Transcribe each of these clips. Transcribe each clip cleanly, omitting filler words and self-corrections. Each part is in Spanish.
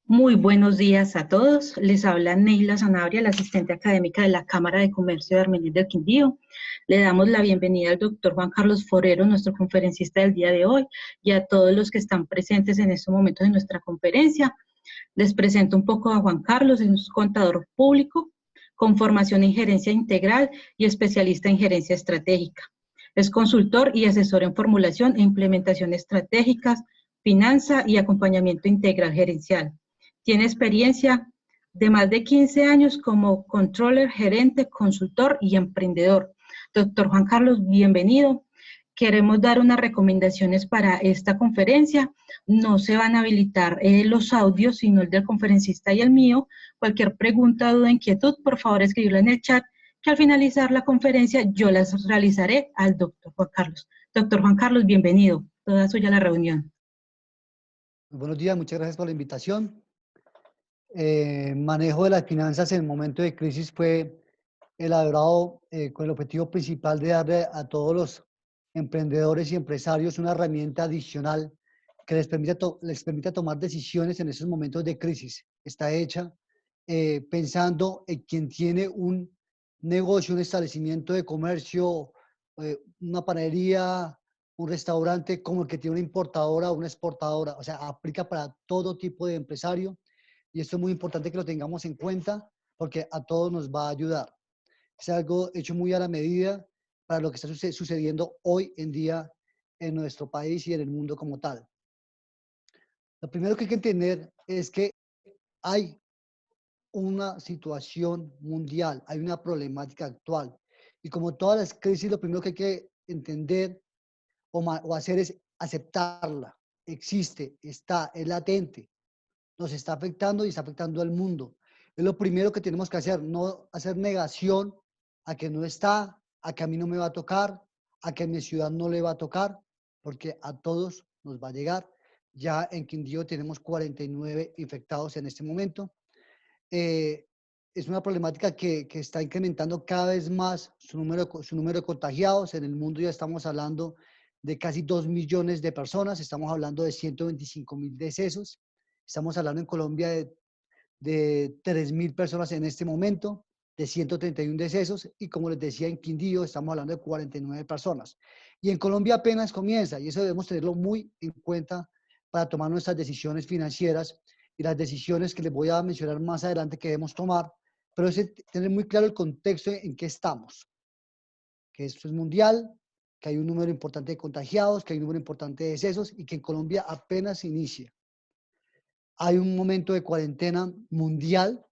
Muy buenos días a todos. Les habla Neila Sanabria, la asistente académica de la Cámara de Comercio de Armenia del Quindío. Le damos la bienvenida al doctor Juan Carlos Forero, nuestro conferencista del día de hoy, y a todos los que están presentes en estos momentos en nuestra conferencia. Les presento un poco a Juan Carlos, es un contador público con formación en gerencia integral y especialista en gerencia estratégica. Es consultor y asesor en formulación e implementación estratégicas, finanza y acompañamiento integral gerencial. Tiene experiencia de más de 15 años como controller, gerente, consultor y emprendedor. Doctor Juan Carlos, bienvenido. Queremos dar unas recomendaciones para esta conferencia. No se van a habilitar los audios, sino el del conferencista y el mío. Cualquier pregunta, duda, inquietud, por favor escribirla en el chat, que al finalizar la conferencia yo las realizaré al doctor Juan Carlos. Doctor Juan Carlos, bienvenido. Toda suya la reunión. Buenos días, muchas gracias por la invitación. Manejo de las finanzas en el momento de crisis fue elaborado con el objetivo principal de darle a todos los emprendedores y empresarios una herramienta adicional que les permita tomar decisiones en esos momentos de crisis. Está hecha pensando en quien tiene un negocio, un establecimiento de comercio, una panadería, un restaurante, como el que tiene una importadora o una exportadora. O sea, aplica para todo tipo de empresario. Y esto es muy importante que lo tengamos en cuenta porque a todos nos va a ayudar. Es algo hecho muy a la medida para lo que está sucediendo hoy en día en nuestro país y en el mundo como tal. Lo primero que hay que entender es que hay una situación mundial, hay una problemática actual. Y como todas las crisis, lo primero que hay que entender o hacer es aceptarla. Existe, está, es latente. Nos está afectando y está afectando al mundo. Es lo primero que tenemos que hacer, no hacer negación a que no está, a que a mí no me va a tocar, a que a mi ciudad no le va a tocar, porque a todos nos va a llegar. Ya en Quindío tenemos 49 infectados en este momento. Es una problemática que está incrementando cada vez más su número de contagiados. En el mundo ya estamos hablando de casi 2 millones de personas, estamos hablando de 125.000 decesos. Estamos hablando en Colombia de 3.000 personas en este momento, de 131 decesos, y como les decía, en Quindío estamos hablando de 49 personas. Y en Colombia apenas comienza, y eso debemos tenerlo muy en cuenta para tomar nuestras decisiones financieras y las decisiones que les voy a mencionar más adelante que debemos tomar, pero es tener muy claro el contexto en que estamos, que esto es mundial, que hay un número importante de contagiados, que hay un número importante de decesos y que en Colombia apenas inicia. Hay un momento de cuarentena mundial,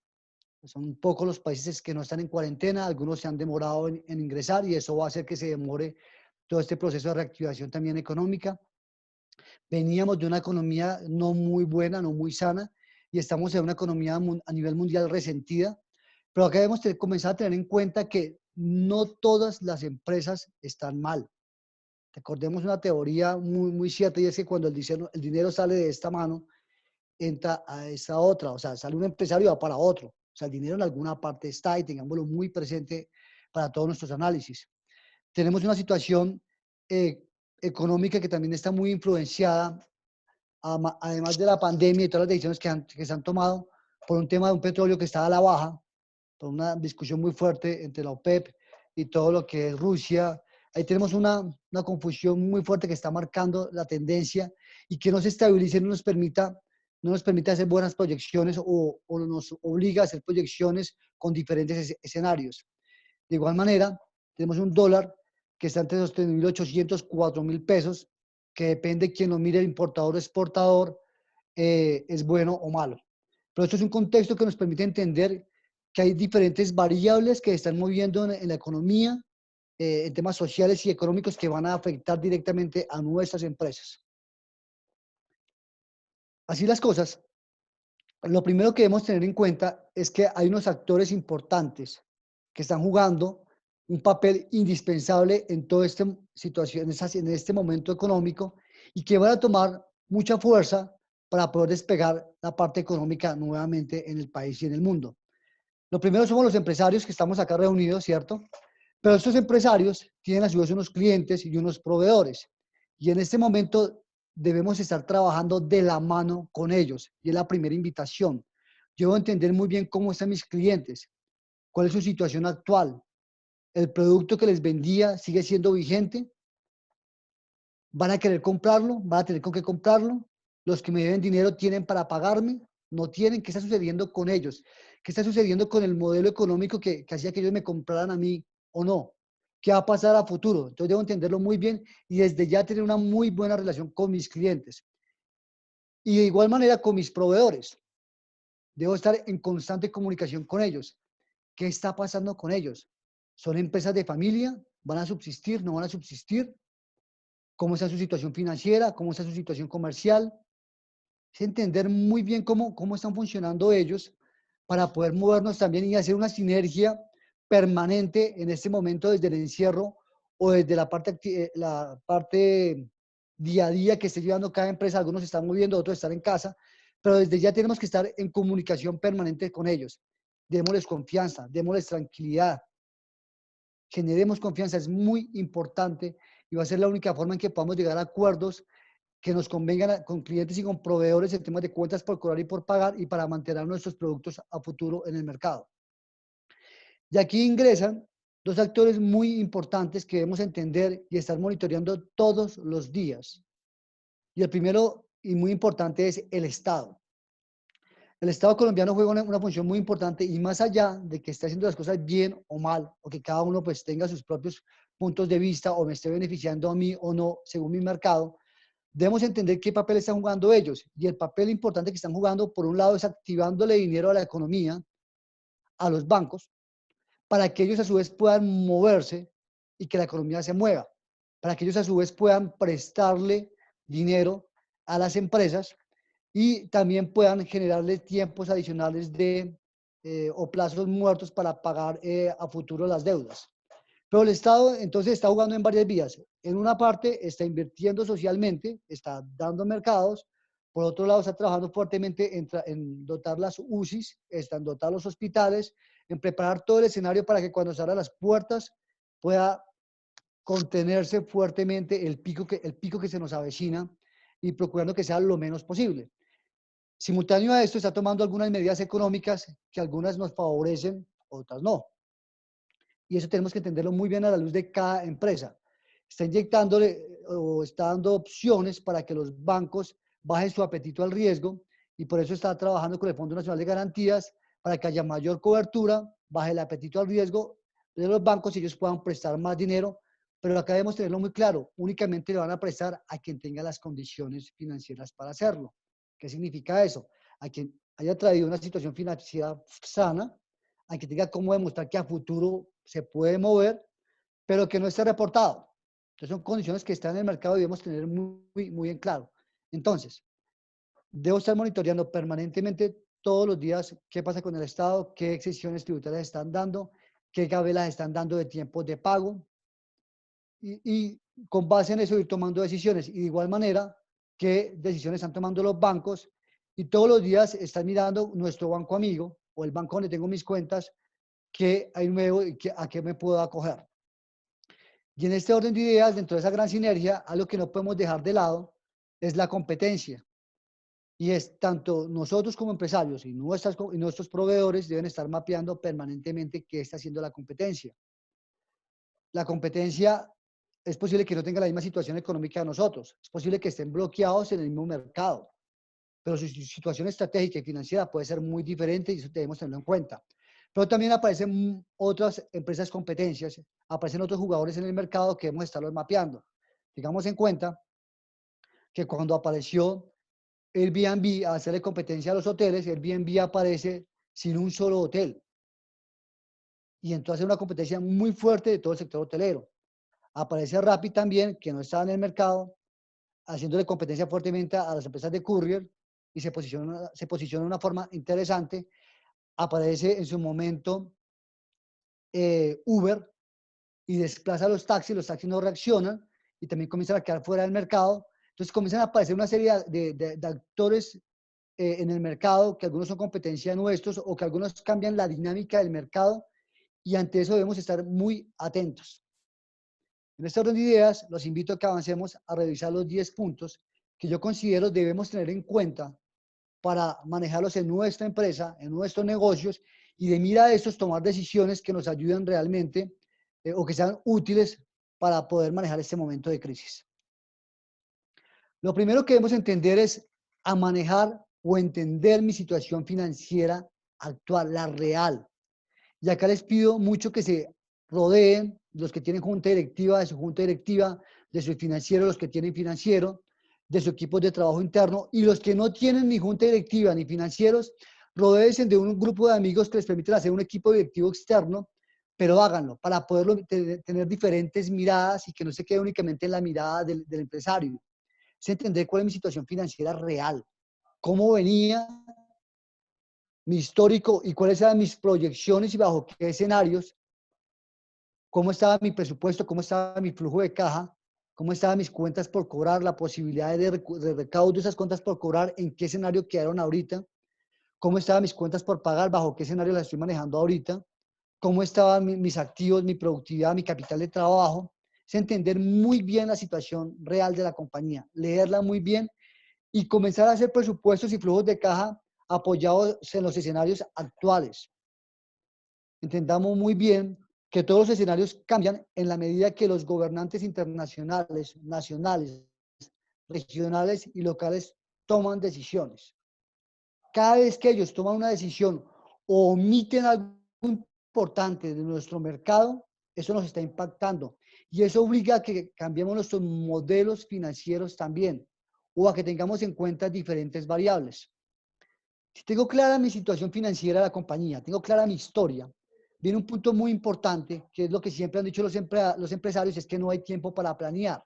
son pocos los países que no están en cuarentena, algunos se han demorado en ingresar y eso va a hacer que se demore todo este proceso de reactivación también económica. Veníamos de una economía no muy buena, no muy sana, y estamos en una economía a nivel mundial resentida, pero acá debemos comenzar a tener en cuenta que no todas las empresas están mal. Recordemos una teoría muy cierta, y es que cuando el dinero sale de esta mano, entra a esta otra, o sea, sale un empresario y va para otro. O sea, el dinero en alguna parte está y tengámoslo muy presente para todos nuestros análisis. Tenemos una situación económica que también está muy influenciada, además de la pandemia y todas las decisiones que se han tomado, por un tema de un petróleo que está a la baja, por una discusión muy fuerte entre la OPEP y todo lo que es Rusia. Ahí tenemos una confusión muy fuerte que está marcando la tendencia y que no se estabilice, no nos permite hacer buenas proyecciones o nos obliga a hacer proyecciones con diferentes escenarios. De igual manera, tenemos un dólar que está entre los 3.800, 4.000 pesos, que depende de quién lo mire, el importador o exportador, es bueno o malo. Pero esto es un contexto que nos permite entender que hay diferentes variables que están moviendo en la economía, en temas sociales y económicos que van a afectar directamente a nuestras empresas. Así las cosas, lo primero que debemos tener en cuenta es que hay unos actores importantes que están jugando un papel indispensable en toda esta situación, en este momento económico, y que van a tomar mucha fuerza para poder despegar la parte económica nuevamente en el país y en el mundo. Lo primero somos los empresarios que estamos acá reunidos, ¿cierto? Pero estos empresarios tienen a su vez unos clientes y unos proveedores. Y en este momento debemos estar trabajando de la mano con ellos. Y es la primera invitación. Yo debo entender muy bien cómo están mis clientes, cuál es su situación actual. El producto que les vendía sigue siendo vigente. ¿Van a querer comprarlo? ¿Van a tener con qué comprarlo? Los que me deben dinero tienen para pagarme, no tienen. ¿Qué está sucediendo con ellos? ¿Qué está sucediendo con el modelo económico que hacía que ellos me compraran a mí o no? ¿Qué va a pasar a futuro? Entonces debo entenderlo muy bien y desde ya tener una muy buena relación con mis clientes. Y de igual manera con mis proveedores. Debo estar en constante comunicación con ellos. ¿Qué está pasando con ellos? ¿Son empresas de familia? ¿Van a subsistir? ¿No van a subsistir? ¿Cómo está su situación financiera? ¿Cómo está su situación comercial? Es entender muy bien cómo están funcionando ellos para poder movernos también y hacer una sinergia permanente en este momento desde el encierro o desde la parte día a día que esté llevando cada empresa. Algunos se están moviendo, otros están en casa, pero desde ya tenemos que estar en comunicación permanente con ellos. Démosles confianza, démosles tranquilidad, generemos confianza, es muy importante y va a ser la única forma en que podamos llegar a acuerdos que nos convengan con clientes y con proveedores en temas de cuentas por cobrar y por pagar y para mantener nuestros productos a futuro en el mercado. Y aquí ingresan dos actores muy importantes que debemos entender y estar monitoreando todos los días. Y el primero y muy importante es el Estado. El Estado colombiano juega una función muy importante y más allá de que esté haciendo las cosas bien o mal, o que cada uno pues tenga sus propios puntos de vista o me esté beneficiando a mí o no, según mi mercado, debemos entender qué papel están jugando ellos. Y el papel importante que están jugando, por un lado, es activándole dinero a la economía, a los bancos, para que ellos a su vez puedan moverse y que la economía se mueva, para que ellos a su vez puedan prestarle dinero a las empresas y también puedan generarles tiempos adicionales o plazos muertos para pagar a futuro las deudas. Pero el Estado entonces está jugando en varias vías. En una parte está invirtiendo socialmente, está dando mercados. Por otro lado está trabajando fuertemente en dotar las UCIs, está en dotar los hospitales, en preparar todo el escenario para que cuando se abran las puertas pueda contenerse fuertemente el pico que se nos avecina y procurando que sea lo menos posible. Simultáneo a esto está tomando algunas medidas económicas que algunas nos favorecen, otras no. Y eso tenemos que entenderlo muy bien a la luz de cada empresa. Está inyectándole o está dando opciones para que los bancos bajen su apetito al riesgo y por eso está trabajando con el Fondo Nacional de Garantías para que haya mayor cobertura, baje el apetito al riesgo de los bancos y ellos puedan prestar más dinero. Pero acá debemos tenerlo muy claro, únicamente le van a prestar a quien tenga las condiciones financieras para hacerlo. ¿Qué significa eso? A quien haya traído una situación financiera sana, a quien tenga cómo demostrar que a futuro se puede mover, pero que no esté reportado. Entonces son condiciones que están en el mercado y debemos tener muy en claro. Entonces, debo estar monitoreando permanentemente todos los días qué pasa con el Estado, qué exenciones tributarias están dando, qué gabelas están dando de tiempos de pago y con base en eso ir tomando decisiones. Y de igual manera, qué decisiones están tomando los bancos y todos los días están mirando nuestro banco amigo o el banco donde tengo mis cuentas, qué hay nuevo y a qué me puedo acoger. Y en este orden de ideas, dentro de esa gran sinergia, algo que no podemos dejar de lado es la competencia. Y es tanto nosotros como empresarios y nuestros proveedores deben estar mapeando permanentemente qué está haciendo la competencia. La competencia es posible que no tenga la misma situación económica de nosotros. Es posible que estén bloqueados en el mismo mercado. Pero su situación estratégica y financiera puede ser muy diferente y eso debemos tenerlo en cuenta. Pero también aparecen otras empresas competencias, aparecen otros jugadores en el mercado que debemos estarlos mapeando. Tengamos en cuenta que cuando apareció Airbnb a hacerle competencia a los hoteles, Airbnb aparece sin un solo hotel. Y entonces una competencia muy fuerte de todo el sector hotelero. Aparece Rappi también, que no estaba en el mercado, haciéndole competencia fuertemente a las empresas de courier y se posiciona de una forma interesante. Aparece en su momento Uber y desplaza a los taxis no reaccionan y también comienzan a quedar fuera del mercado. Entonces comienzan a aparecer una serie de actores en el mercado, que algunos son competencia nuestros o que algunos cambian la dinámica del mercado y ante eso debemos estar muy atentos. En este orden de ideas, los invito a que avancemos a revisar los 10 puntos que yo considero debemos tener en cuenta para manejarlos en nuestra empresa, en nuestros negocios, y de mira a estos tomar decisiones que nos ayuden realmente o que sean útiles para poder manejar este momento de crisis. Lo primero que debemos entender es a manejar o entender mi situación financiera actual, la real. Y acá les pido mucho que se rodeen, los que tienen junta directiva, de su junta directiva, de su financiero, los que tienen financiero, de su equipo de trabajo interno, y los que no tienen ni junta directiva ni financieros, rodeense de un grupo de amigos que les permiten hacer un equipo directivo externo, pero háganlo para poderlo tener diferentes miradas y que no se quede únicamente en la mirada del empresario. Es entender cuál es mi situación financiera real, cómo venía mi histórico y cuáles eran mis proyecciones y bajo qué escenarios, cómo estaba mi presupuesto, cómo estaba mi flujo de caja, cómo estaban mis cuentas por cobrar, la posibilidad de recaudo de esas cuentas por cobrar, en qué escenario quedaron ahorita, cómo estaban mis cuentas por pagar, bajo qué escenario las estoy manejando ahorita, cómo estaban mis activos, mi productividad, mi capital de trabajo. Es entender muy bien la situación real de la compañía, leerla muy bien y comenzar a hacer presupuestos y flujos de caja apoyados en los escenarios actuales. Entendamos muy bien que todos los escenarios cambian en la medida que los gobernantes internacionales, nacionales, regionales y locales toman decisiones. Cada vez que ellos toman una decisión o omiten algo importante de nuestro mercado, eso nos está impactando. Y eso obliga a que cambiemos nuestros modelos financieros también, o a que tengamos en cuenta diferentes variables. Si tengo clara mi situación financiera de la compañía, tengo clara mi historia, viene un punto muy importante, que es lo que siempre han dicho los empresarios, es que no hay tiempo para planear.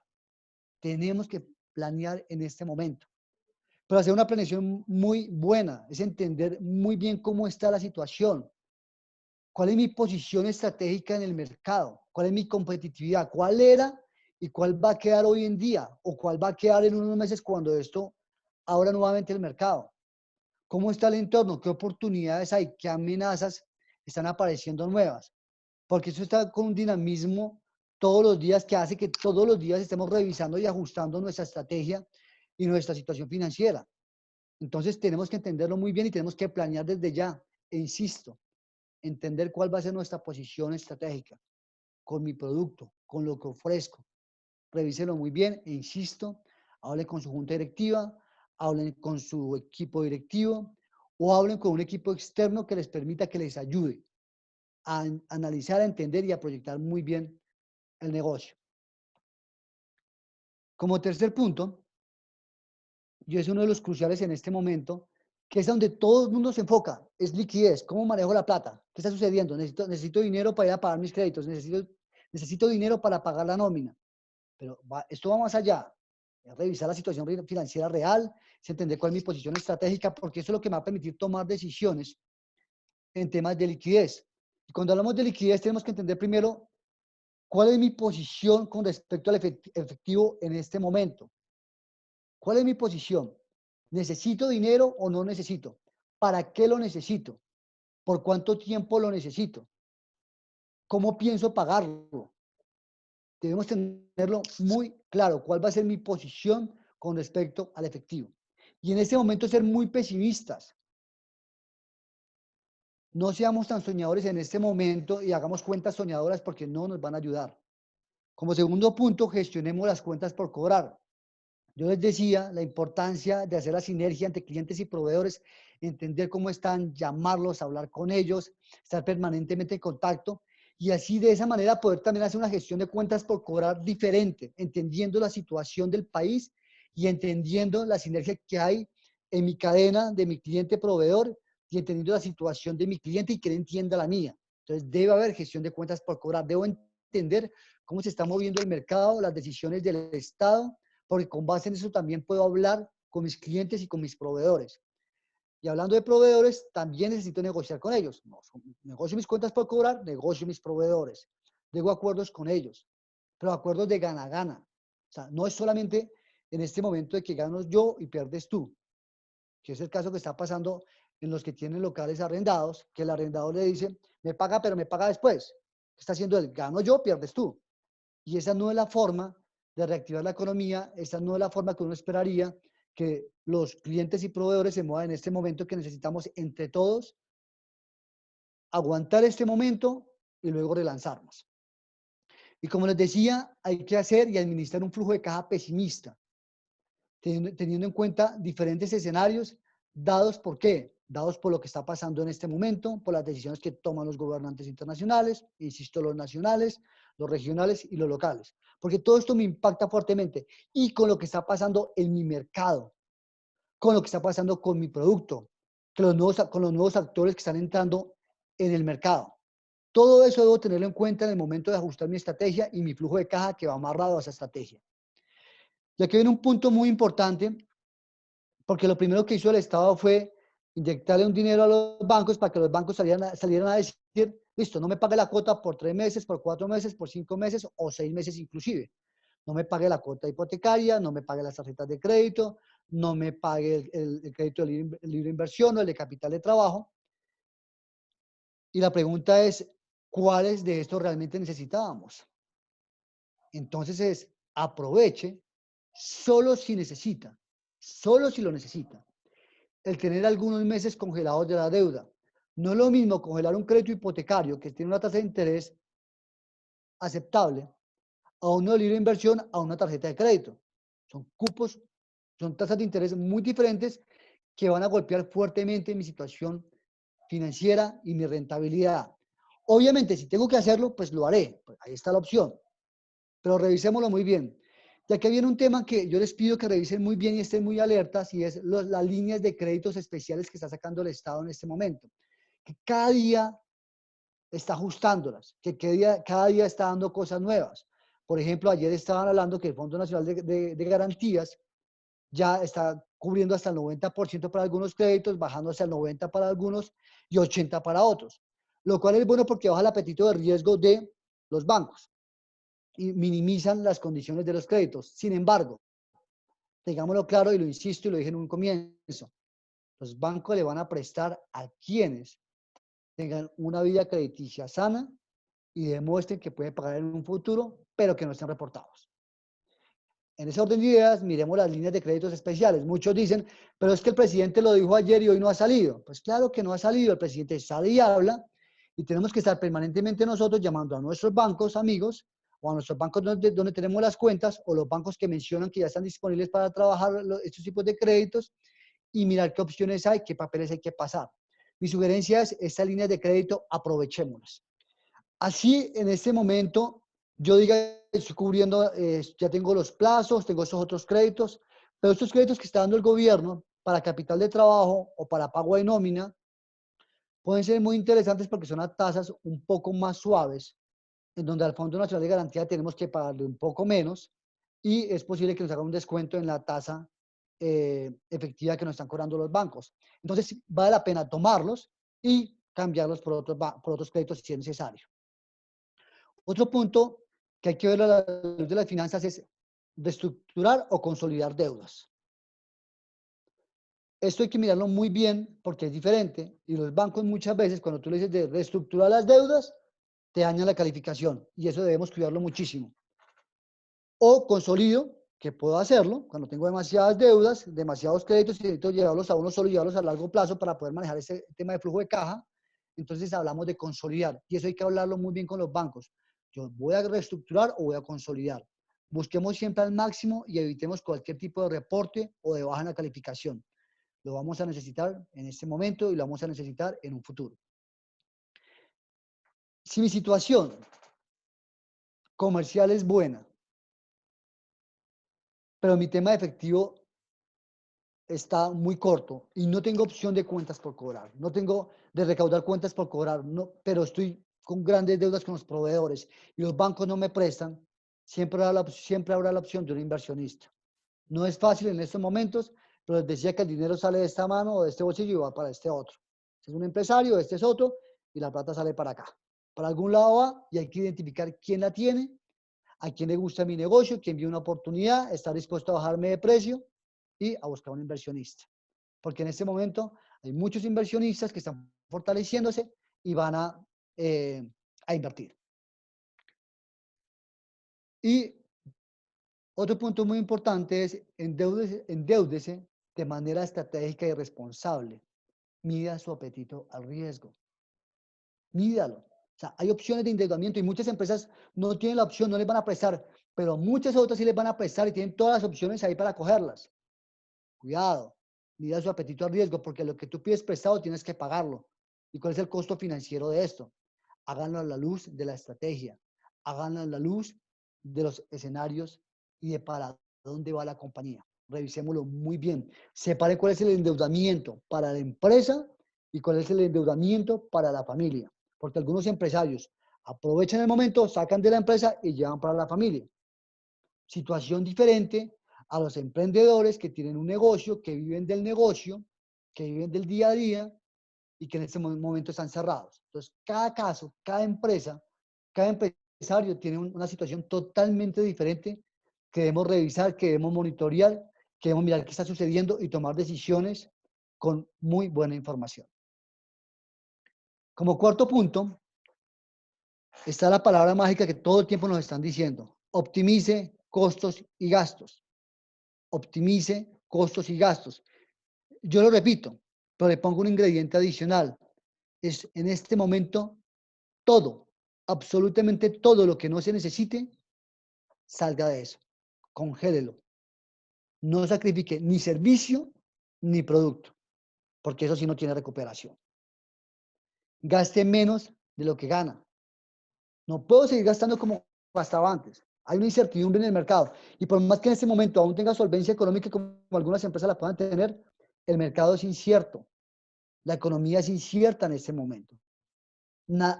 Tenemos que planear en este momento. Pero hacer una planeación muy buena es entender muy bien cómo está la situación, cuál es mi posición estratégica en el mercado, cuál es mi competitividad, cuál era y cuál va a quedar hoy en día o cuál va a quedar en unos meses cuando esto abra nuevamente el mercado. ¿Cómo está el entorno? ¿Qué oportunidades hay? ¿Qué amenazas están apareciendo nuevas? Porque eso está con un dinamismo todos los días que hace que todos los días estemos revisando y ajustando nuestra estrategia y nuestra situación financiera. Entonces tenemos que entenderlo muy bien y tenemos que planear desde ya. E insisto, entender cuál va a ser nuestra posición estratégica con mi producto, con lo que ofrezco. Revíselo muy bien e insisto, hable con su junta directiva, hablen con su equipo directivo o hablen con un equipo externo que les permita que les ayude a analizar, a entender y a proyectar muy bien el negocio. Como tercer punto, y es uno de los cruciales en este momento, que es donde todo el mundo se enfoca, es liquidez, cómo manejo la plata, qué está sucediendo, necesito dinero para ir a pagar mis créditos, necesito dinero para pagar la nómina, pero esto va más allá, es revisar la situación financiera real, es entender cuál es mi posición estratégica, porque eso es lo que me va a permitir tomar decisiones en temas de liquidez. Y cuando hablamos de liquidez tenemos que entender primero cuál es mi posición con respecto al efectivo en este momento. ¿Cuál es mi posición? ¿Necesito dinero o no necesito? ¿Para qué lo necesito? ¿Por cuánto tiempo lo necesito? ¿Cómo pienso pagarlo? Debemos tenerlo muy claro, cuál va a ser mi posición con respecto al efectivo. Y en este momento ser muy pesimistas. No seamos tan soñadores en este momento y hagamos cuentas soñadoras porque no nos van a ayudar. Como segundo punto, gestionemos las cuentas por cobrar. Yo les decía la importancia de hacer la sinergia entre clientes y proveedores, entender cómo están, llamarlos, hablar con ellos, estar permanentemente en contacto y así de esa manera poder también hacer una gestión de cuentas por cobrar diferente, entendiendo la situación del país y entendiendo la sinergia que hay en mi cadena de mi cliente proveedor y entendiendo la situación de mi cliente y que él entienda la mía. Entonces debe haber gestión de cuentas por cobrar, debo entender cómo se está moviendo el mercado, las decisiones del Estado, porque con base en eso también puedo hablar con mis clientes y con mis proveedores. Y hablando de proveedores, también necesito negociar con ellos. No, negocio mis cuentas por cobrar, negocio mis proveedores. Tengo acuerdos con ellos, pero acuerdos de gana-gana. O sea, no es solamente en este momento de que gano yo y pierdes tú, que es el caso que está pasando en los que tienen locales arrendados, que el arrendador le dice, me paga, pero me paga después. ¿Qué está haciendo él? Gano yo, pierdes tú. Y esa no es la forma de reactivar la economía, esa no es la forma que uno esperaría que los clientes y proveedores se muevan en este momento que necesitamos entre todos aguantar este momento y luego relanzarnos. Y como les decía, hay que hacer y administrar un flujo de caja pesimista, teniendo en cuenta diferentes escenarios, dados por qué, dados por lo que está pasando en este momento, por las decisiones que toman los gobernantes internacionales, insisto, los nacionales, los regionales y los locales, porque todo esto me impacta fuertemente, y con lo que está pasando en mi mercado, con lo que está pasando con mi producto, con los nuevos actores que están entrando en el mercado. Todo eso debo tenerlo en cuenta en el momento de ajustar mi estrategia y mi flujo de caja que va amarrado a esa estrategia. Y aquí viene un punto muy importante, porque lo primero que hizo el Estado fue inyectarle un dinero a los bancos para que los bancos salieran a decir, listo, no me pague la cuota por 3 meses, por 4 meses, por 5 meses o 6 meses inclusive. No me pague la cuota hipotecaria, no me pague las tarjetas de crédito, no me pague el crédito de libre inversión o el de capital de trabajo. Y la pregunta es, ¿cuáles de estos realmente necesitábamos? Entonces aproveche solo si necesita, solo si lo necesita. El tener algunos meses congelados de la deuda. No es lo mismo congelar un crédito hipotecario que tiene una tasa de interés aceptable a uno de libre inversión a una tarjeta de crédito. Son cupos, son tasas de interés muy diferentes que van a golpear fuertemente mi situación financiera y mi rentabilidad. Obviamente, si tengo que hacerlo, pues lo haré. Pues ahí está la opción. Pero revisémoslo muy bien. Ya que viene un tema que yo les pido que revisen muy bien y estén muy alertas, y es las líneas de créditos especiales que está sacando el Estado en este momento. Que cada día está ajustándolas, que cada día está dando cosas nuevas. Por ejemplo, ayer estaban hablando que el Fondo Nacional de Garantías ya está cubriendo hasta el 90% para algunos créditos, bajando hacia el 90% para algunos y 80% para otros. Lo cual es bueno porque baja el apetito de riesgo de los bancos y minimizan las condiciones de los créditos. Sin embargo, tengámoslo claro y lo insisto y lo dije en un comienzo, los bancos le van a prestar a quienes tengan una vida crediticia sana y demuestren que pueden pagar en un futuro, pero que no estén reportados. En ese orden de ideas, miremos las líneas de créditos especiales. Muchos dicen, pero es que el presidente lo dijo ayer y hoy no ha salido. Pues claro que no ha salido, el presidente sale y habla, y tenemos que estar permanentemente nosotros llamando a nuestros bancos amigos o a nuestros bancos donde tenemos las cuentas, o los bancos que mencionan que ya están disponibles para trabajar estos tipos de créditos, y mirar qué opciones hay, qué papeles hay que pasar. Mi sugerencia es, estas líneas de crédito, aprovechémoslas. Así, en este momento, yo diga, estoy cubriendo, ya tengo los plazos, tengo esos otros créditos, pero estos créditos que está dando el gobierno para capital de trabajo o para pago de nómina pueden ser muy interesantes porque son a tasas un poco más suaves, en donde al Fondo Nacional de Garantía tenemos que pagarle un poco menos, y es posible que nos haga un descuento en la tasa efectiva que nos están cobrando los bancos. Entonces, vale la pena tomarlos y cambiarlos por otros créditos si es necesario. Otro punto que hay que ver a la luz de las finanzas es reestructurar o consolidar deudas. Esto hay que mirarlo muy bien porque es diferente, y los bancos muchas veces, cuando tú le dices de reestructurar las deudas, te dañan la calificación, y eso debemos cuidarlo muchísimo. O consolido, que puedo hacerlo cuando tengo demasiadas deudas, demasiados créditos y necesito llevarlos a uno solo y llevarlos a largo plazo para poder manejar ese tema de flujo de caja. Entonces hablamos de consolidar, y eso hay que hablarlo muy bien con los bancos. Yo voy a reestructurar o voy a consolidar. Busquemos siempre al máximo y evitemos cualquier tipo de reporte o de baja en la calificación. Lo vamos a necesitar en este momento y lo vamos a necesitar en un futuro. Si mi situación comercial es buena, pero mi tema de efectivo está muy corto y no tengo opción de cuentas por cobrar, no tengo de recaudar cuentas por cobrar, no, pero estoy con grandes deudas con los proveedores y los bancos no me prestan, siempre habrá la opción de un inversionista. No es fácil en estos momentos, pero les decía que el dinero sale de esta mano o de este bolsillo y va para este otro. Este es un empresario, este es otro, y la plata sale para acá. Para algún lado va, y hay que identificar quién la tiene, a quién le gusta mi negocio, quién vio una oportunidad, está dispuesto a bajarme de precio y a buscar un inversionista. Porque en este momento Hay muchos inversionistas que están fortaleciéndose y van a invertir. Y otro punto muy importante es endeúdese de manera estratégica y responsable. Mida su apetito al riesgo. Mídalo. O sea, hay opciones de endeudamiento y muchas empresas no tienen la opción, no les van a prestar, pero muchas otras sí les van a prestar y tienen todas las opciones ahí para cogerlas. Cuidado, mida su apetito al riesgo, porque lo que tú pides prestado tienes que pagarlo. ¿Y cuál es el costo financiero de esto? Háganlo a la luz de la estrategia, háganlo a la luz de los escenarios y de para dónde va la compañía. Revisémoslo muy bien. Separe cuál es el endeudamiento para la empresa y cuál es el endeudamiento para la familia. Porque algunos empresarios aprovechan el momento, sacan de la empresa y llevan para la familia. Situación diferente a los emprendedores que tienen un negocio, que viven del negocio, que viven del día a día y que en este momento están cerrados. Entonces, cada caso, cada empresa, cada empresario tiene una situación totalmente diferente que debemos revisar, que debemos monitorear, que debemos mirar qué está sucediendo y tomar decisiones con muy buena información. Como cuarto punto, está la palabra mágica que todo el tiempo nos están diciendo. Optimice costos y gastos. Optimice costos y gastos. Yo lo repito, pero le pongo un ingrediente adicional. Es en este momento todo, absolutamente todo lo que no se necesite, salga de eso. Congélelo. No sacrifique ni servicio ni producto, porque eso sí no tiene recuperación. Gaste menos de lo que gana. No puedo seguir gastando como gastaba antes. Hay una incertidumbre en el mercado. Y por más que en este momento aún tenga solvencia económica como algunas empresas la puedan tener, el mercado es incierto. La economía es incierta en este momento.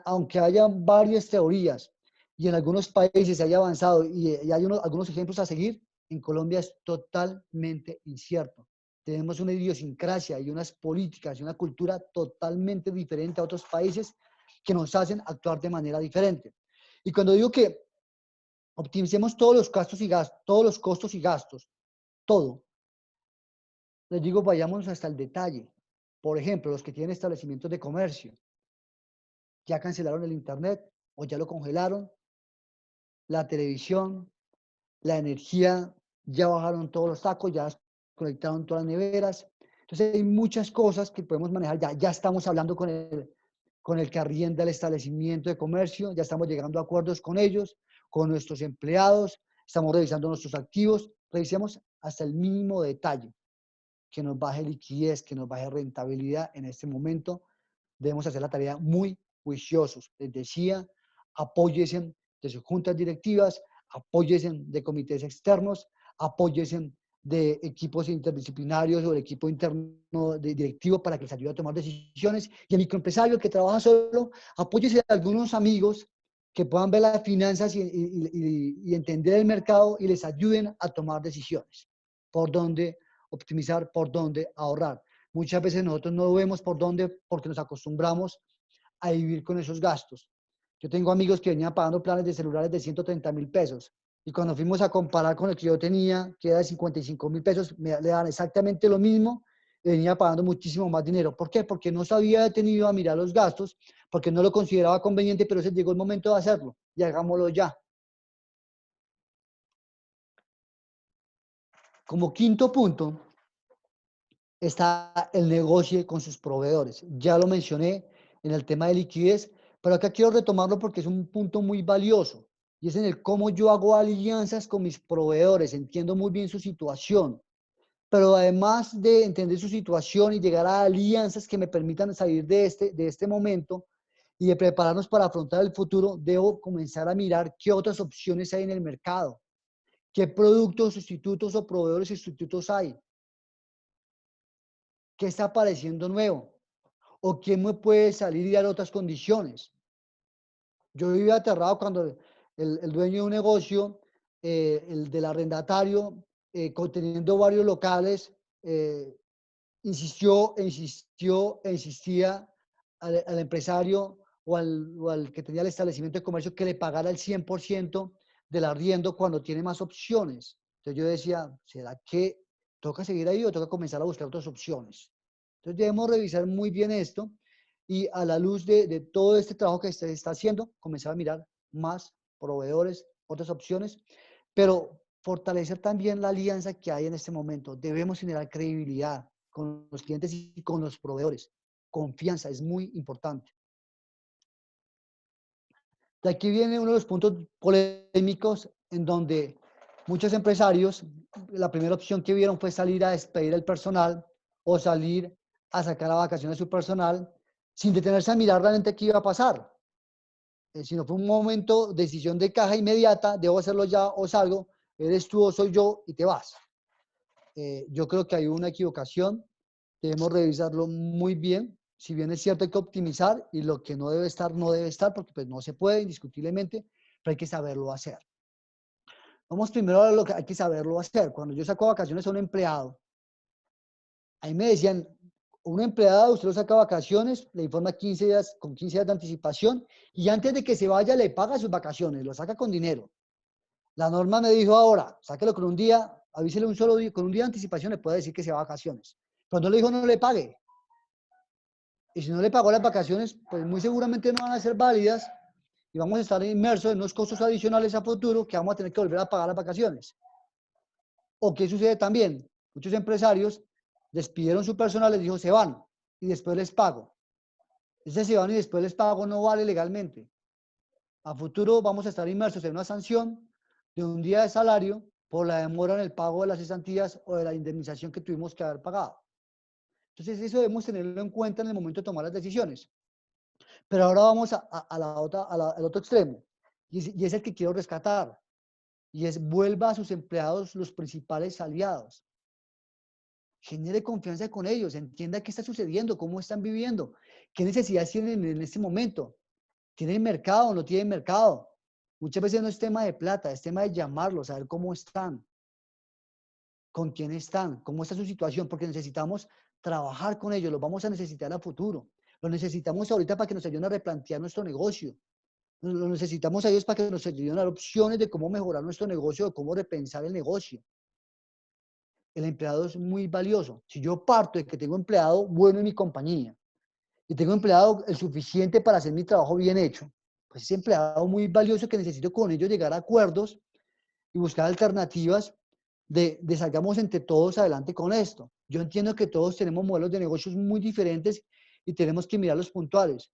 Aunque haya varias teorías y en algunos países se haya avanzado y hay algunos ejemplos a seguir, en Colombia es totalmente incierto. Tenemos una idiosincrasia y unas políticas y una cultura totalmente diferente a otros países que nos hacen actuar de manera diferente. Y cuando digo que optimicemos todos los gastos y gastos, todos los costos y gastos, todo, les digo, vayamos hasta el detalle. Por ejemplo, los que tienen establecimientos de comercio, ya cancelaron el internet o ya lo congelaron, la televisión, la energía, ya bajaron todos los tacos, ya conectaron todas las neveras. Entonces hay muchas cosas que podemos manejar. Ya estamos hablando con el que arrienda el establecimiento de comercio, ya estamos llegando a acuerdos con ellos, con nuestros empleados, estamos revisando nuestros activos, revisemos hasta el mínimo detalle, que nos baje liquidez, que nos baje rentabilidad en este momento. Debemos hacer la tarea muy juiciosos. Les decía, apóyense de sus juntas directivas, apóyense de comités externos, apóyense de equipos interdisciplinarios o del equipo interno de directivo para que les ayude a tomar decisiones. Y el microempresario que trabaja solo, apóyese de algunos amigos que puedan ver las finanzas y entender el mercado y les ayuden a tomar decisiones. Por dónde optimizar, por dónde ahorrar. Muchas veces nosotros no vemos por dónde porque nos acostumbramos a vivir con esos gastos. Yo tengo amigos que venían pagando planes de celulares de 130.000 pesos y cuando fuimos a comparar con el que yo tenía, que era de 55.000 pesos, le dan exactamente lo mismo y venía pagando muchísimo más dinero. ¿Por qué? Porque no se había detenido a mirar los gastos, porque no lo consideraba conveniente, pero se llegó el momento de hacerlo y hagámoslo ya. Como quinto punto, está el negocio con sus proveedores. Ya lo mencioné en el tema de liquidez, pero acá quiero retomarlo porque es un punto muy valioso y es en el cómo yo hago alianzas con mis proveedores. Entiendo muy bien su situación, pero además de entender su situación y llegar a alianzas que me permitan salir de este momento y de prepararnos para afrontar el futuro, debo comenzar a mirar qué otras opciones hay en el mercado, qué productos sustitutos o proveedores sustitutos hay. ¿Qué está apareciendo nuevo? ¿O quién me puede salir y dar otras condiciones? Yo vivía aterrado cuando el dueño de un negocio, el del arrendatario, teniendo varios locales, insistía al empresario o al que tenía el establecimiento de comercio que le pagara el 100% del arriendo cuando tiene más opciones. Entonces yo decía, ¿será que toca seguir ahí o toca comenzar a buscar otras opciones? Entonces debemos revisar muy bien esto y a la luz de todo este trabajo que se está haciendo, comenzar a mirar más proveedores, otras opciones, pero fortalecer también la alianza que hay en este momento. Debemos generar credibilidad con los clientes y con los proveedores. Confianza es muy importante. De aquí viene uno de los puntos polémicos en donde muchos empresarios, la primera opción que vieron fue salir a despedir al personal o salir a sacar a vacaciones a su personal sin detenerse a mirar realmente qué iba a pasar. Sino fue un momento, decisión de caja inmediata, debo hacerlo ya o salgo, eres tú o soy yo y te vas. Yo creo que hay una equivocación, debemos revisarlo muy bien. Si bien es cierto hay que optimizar y lo que no debe estar, no debe estar, porque pues no se puede indiscutiblemente, pero hay que saberlo hacer. Vamos primero a lo que hay que saberlo hacer. Cuando yo saco vacaciones a un empleado, ahí me decían, un empleado, usted lo saca vacaciones, le informa 15 días, con 15 días de anticipación, y antes de que se vaya le paga sus vacaciones, lo saca con dinero. La norma me dijo ahora, sáquelo con un día, avísele un solo día, con un día de anticipación le puede decir que se va a vacaciones. Pero no le dijo no le pague. Y si no le pagó las vacaciones, pues muy seguramente no van a ser válidas y vamos a estar inmersos en unos costos adicionales a futuro que vamos a tener que volver a pagar las vacaciones. ¿O qué sucede también? Muchos empresarios despidieron su personal, les dijo se van y después les pago. Ese se van y después les pago no vale legalmente. A futuro vamos a estar inmersos en una sanción de un día de salario por la demora en el pago de las cesantías o de la indemnización que tuvimos que haber pagado. Entonces eso debemos tenerlo en cuenta en el momento de tomar las decisiones. Pero ahora vamos al otro extremo, y es el que quiero rescatar, y es vuelva a sus empleados los principales aliados. Genere confianza con ellos, entienda qué está sucediendo, cómo están viviendo, qué necesidades tienen en este momento. ¿Tienen mercado o no tienen mercado? Muchas veces no es tema de plata, es tema de llamarlos, saber cómo están, con quién están, cómo está su situación, porque necesitamos trabajar con ellos, los vamos a necesitar a futuro. Los necesitamos ahorita para que nos ayuden a replantear nuestro negocio. Lo necesitamos a ellos para que nos ayuden a dar opciones de cómo mejorar nuestro negocio, de cómo repensar el negocio. El empleado es muy valioso. Si yo parto de que tengo empleado bueno en mi compañía y tengo empleado el suficiente para hacer mi trabajo bien hecho, pues ese empleado muy valioso que necesito con ellos llegar a acuerdos y buscar alternativas de salgamos entre todos adelante con esto. Yo entiendo que todos tenemos modelos de negocios muy diferentes y tenemos que mirar los puntuales.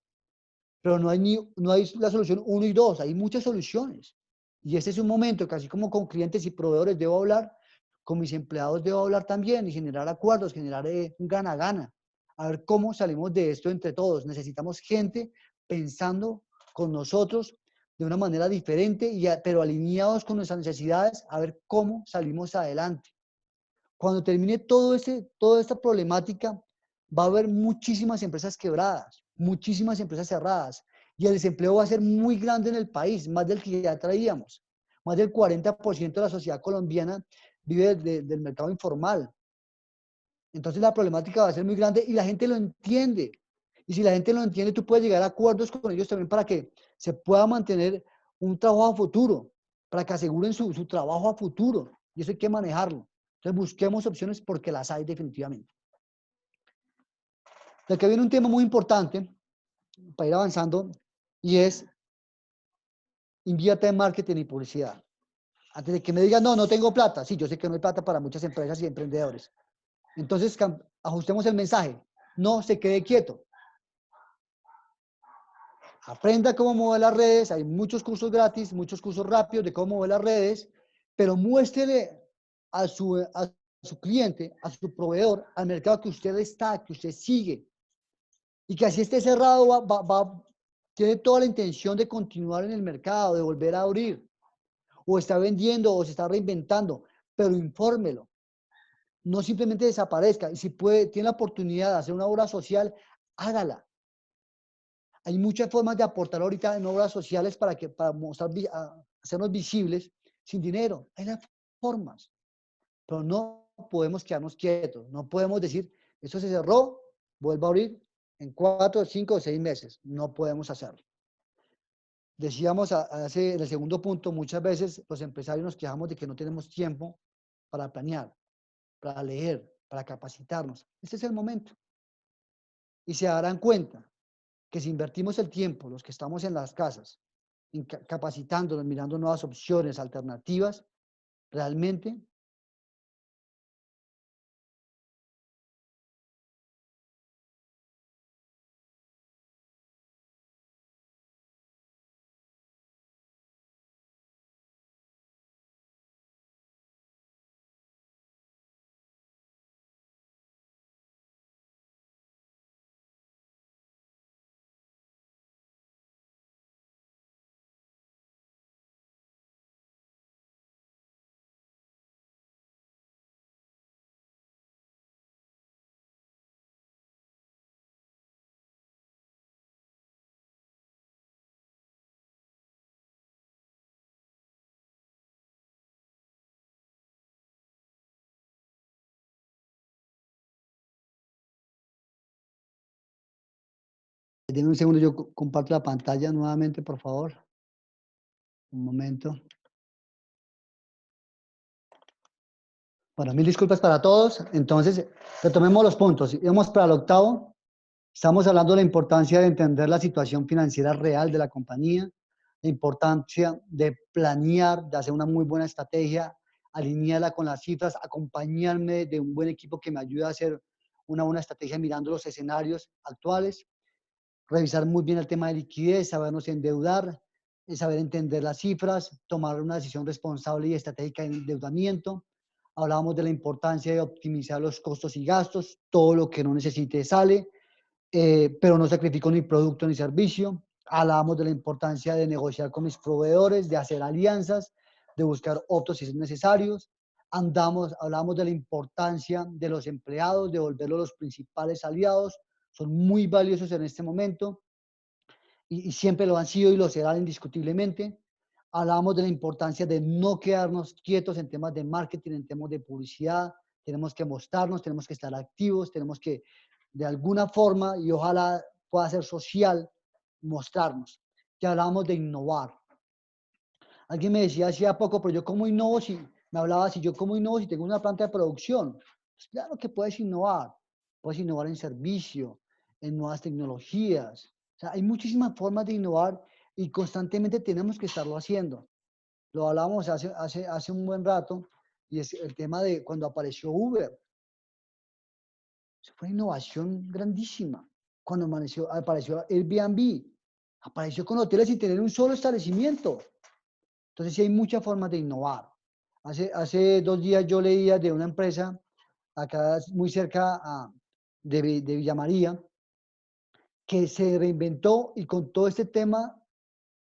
Pero no hay la solución 1 y 2, hay muchas soluciones. Y este es un momento que así como con clientes y proveedores debo hablar, con mis empleados debo hablar también y generar acuerdos, generar un gana-gana. A ver cómo salimos de esto entre todos. Necesitamos gente pensando con nosotros de una manera diferente, pero alineados con nuestras necesidades, a ver cómo salimos adelante. Cuando termine toda esta problemática, va a haber muchísimas empresas quebradas, muchísimas empresas cerradas, y el desempleo va a ser muy grande en el país, más del que ya traíamos. Más del 40% de la sociedad colombiana vive del mercado informal. Entonces la problemática va a ser muy grande y la gente lo entiende. Y si la gente lo entiende, tú puedes llegar a acuerdos con ellos también para que se pueda mantener un trabajo a futuro, para que aseguren su trabajo a futuro. Y eso hay que manejarlo. Entonces busquemos opciones porque las hay definitivamente. De aquí viene un tema muy importante para ir avanzando y es invierte en marketing y publicidad. Antes de que me digan, no, no tengo plata. Sí, yo sé que no hay plata para muchas empresas y emprendedores. Entonces ajustemos el mensaje. No se quede quieto. Aprenda cómo mover las redes. Hay muchos cursos gratis, muchos cursos rápidos de cómo mover las redes, pero muéstrele a su cliente, a su proveedor, al mercado que usted está, que usted sigue. Y que así esté cerrado, tiene toda la intención de continuar en el mercado, de volver a abrir. O está vendiendo o se está reinventando, pero infórmelo. No simplemente desaparezca. Y si tiene la oportunidad de hacer una obra social, hágala. Hay muchas formas de aportar ahorita en obras sociales para mostrar, hacernos visibles sin dinero. Hay las formas. Pero no podemos quedarnos quietos. No podemos decir, esto se cerró, vuelva a abrir en 4, 5 o 6 meses. No podemos hacerlo. Decíamos en el segundo punto, muchas veces los empresarios nos quejamos de que no tenemos tiempo para planear, para leer, para capacitarnos. Este es el momento. Y se darán cuenta que si invertimos el tiempo, los que estamos en las casas, capacitándonos, mirando nuevas opciones, alternativas, realmente denme un segundo, yo comparto la pantalla nuevamente, por favor. Un momento. Bueno, mil disculpas para todos. Entonces, retomemos los puntos. Íbamos para el octavo. Estamos hablando de la importancia de entender la situación financiera real de la compañía, la importancia de planear, de hacer una muy buena estrategia, alinearla con las cifras, acompañarme de un buen equipo que me ayude a hacer una buena estrategia mirando los escenarios actuales, revisar muy bien el tema de liquidez, sabernos endeudar, saber entender las cifras, tomar una decisión responsable y estratégica de endeudamiento. Hablábamos de la importancia de optimizar los costos y gastos, todo lo que no necesite sale, pero no sacrifico ni producto ni servicio. Hablábamos de la importancia de negociar con mis proveedores, de hacer alianzas, de buscar otros si es necesarios. Hablábamos de la importancia de los empleados, de volverlos los principales aliados. Son muy valiosos en este momento y siempre lo han sido y lo serán indiscutiblemente. Hablábamos de la importancia de no quedarnos quietos en temas de marketing, en temas de publicidad. Tenemos que mostrarnos, tenemos que estar activos, tenemos que de alguna forma, y ojalá pueda ser social, mostrarnos. Ya hablábamos de innovar. Alguien me decía hacía poco, pero yo cómo innovo si, me hablaba si yo cómo innovo si tengo una planta de producción. Pues claro que puedes innovar en servicio, en nuevas tecnologías. O sea, hay muchísimas formas de innovar y constantemente tenemos que estarlo haciendo. Lo hablábamos hace un buen rato y es el tema de cuando apareció Uber. Eso fue una innovación grandísima. Cuando apareció Airbnb, apareció con hoteles sin tener un solo establecimiento. Entonces sí hay muchas formas de innovar. Hace 2 días yo leía de una empresa acá muy cerca de Villa María que se reinventó y con todo este tema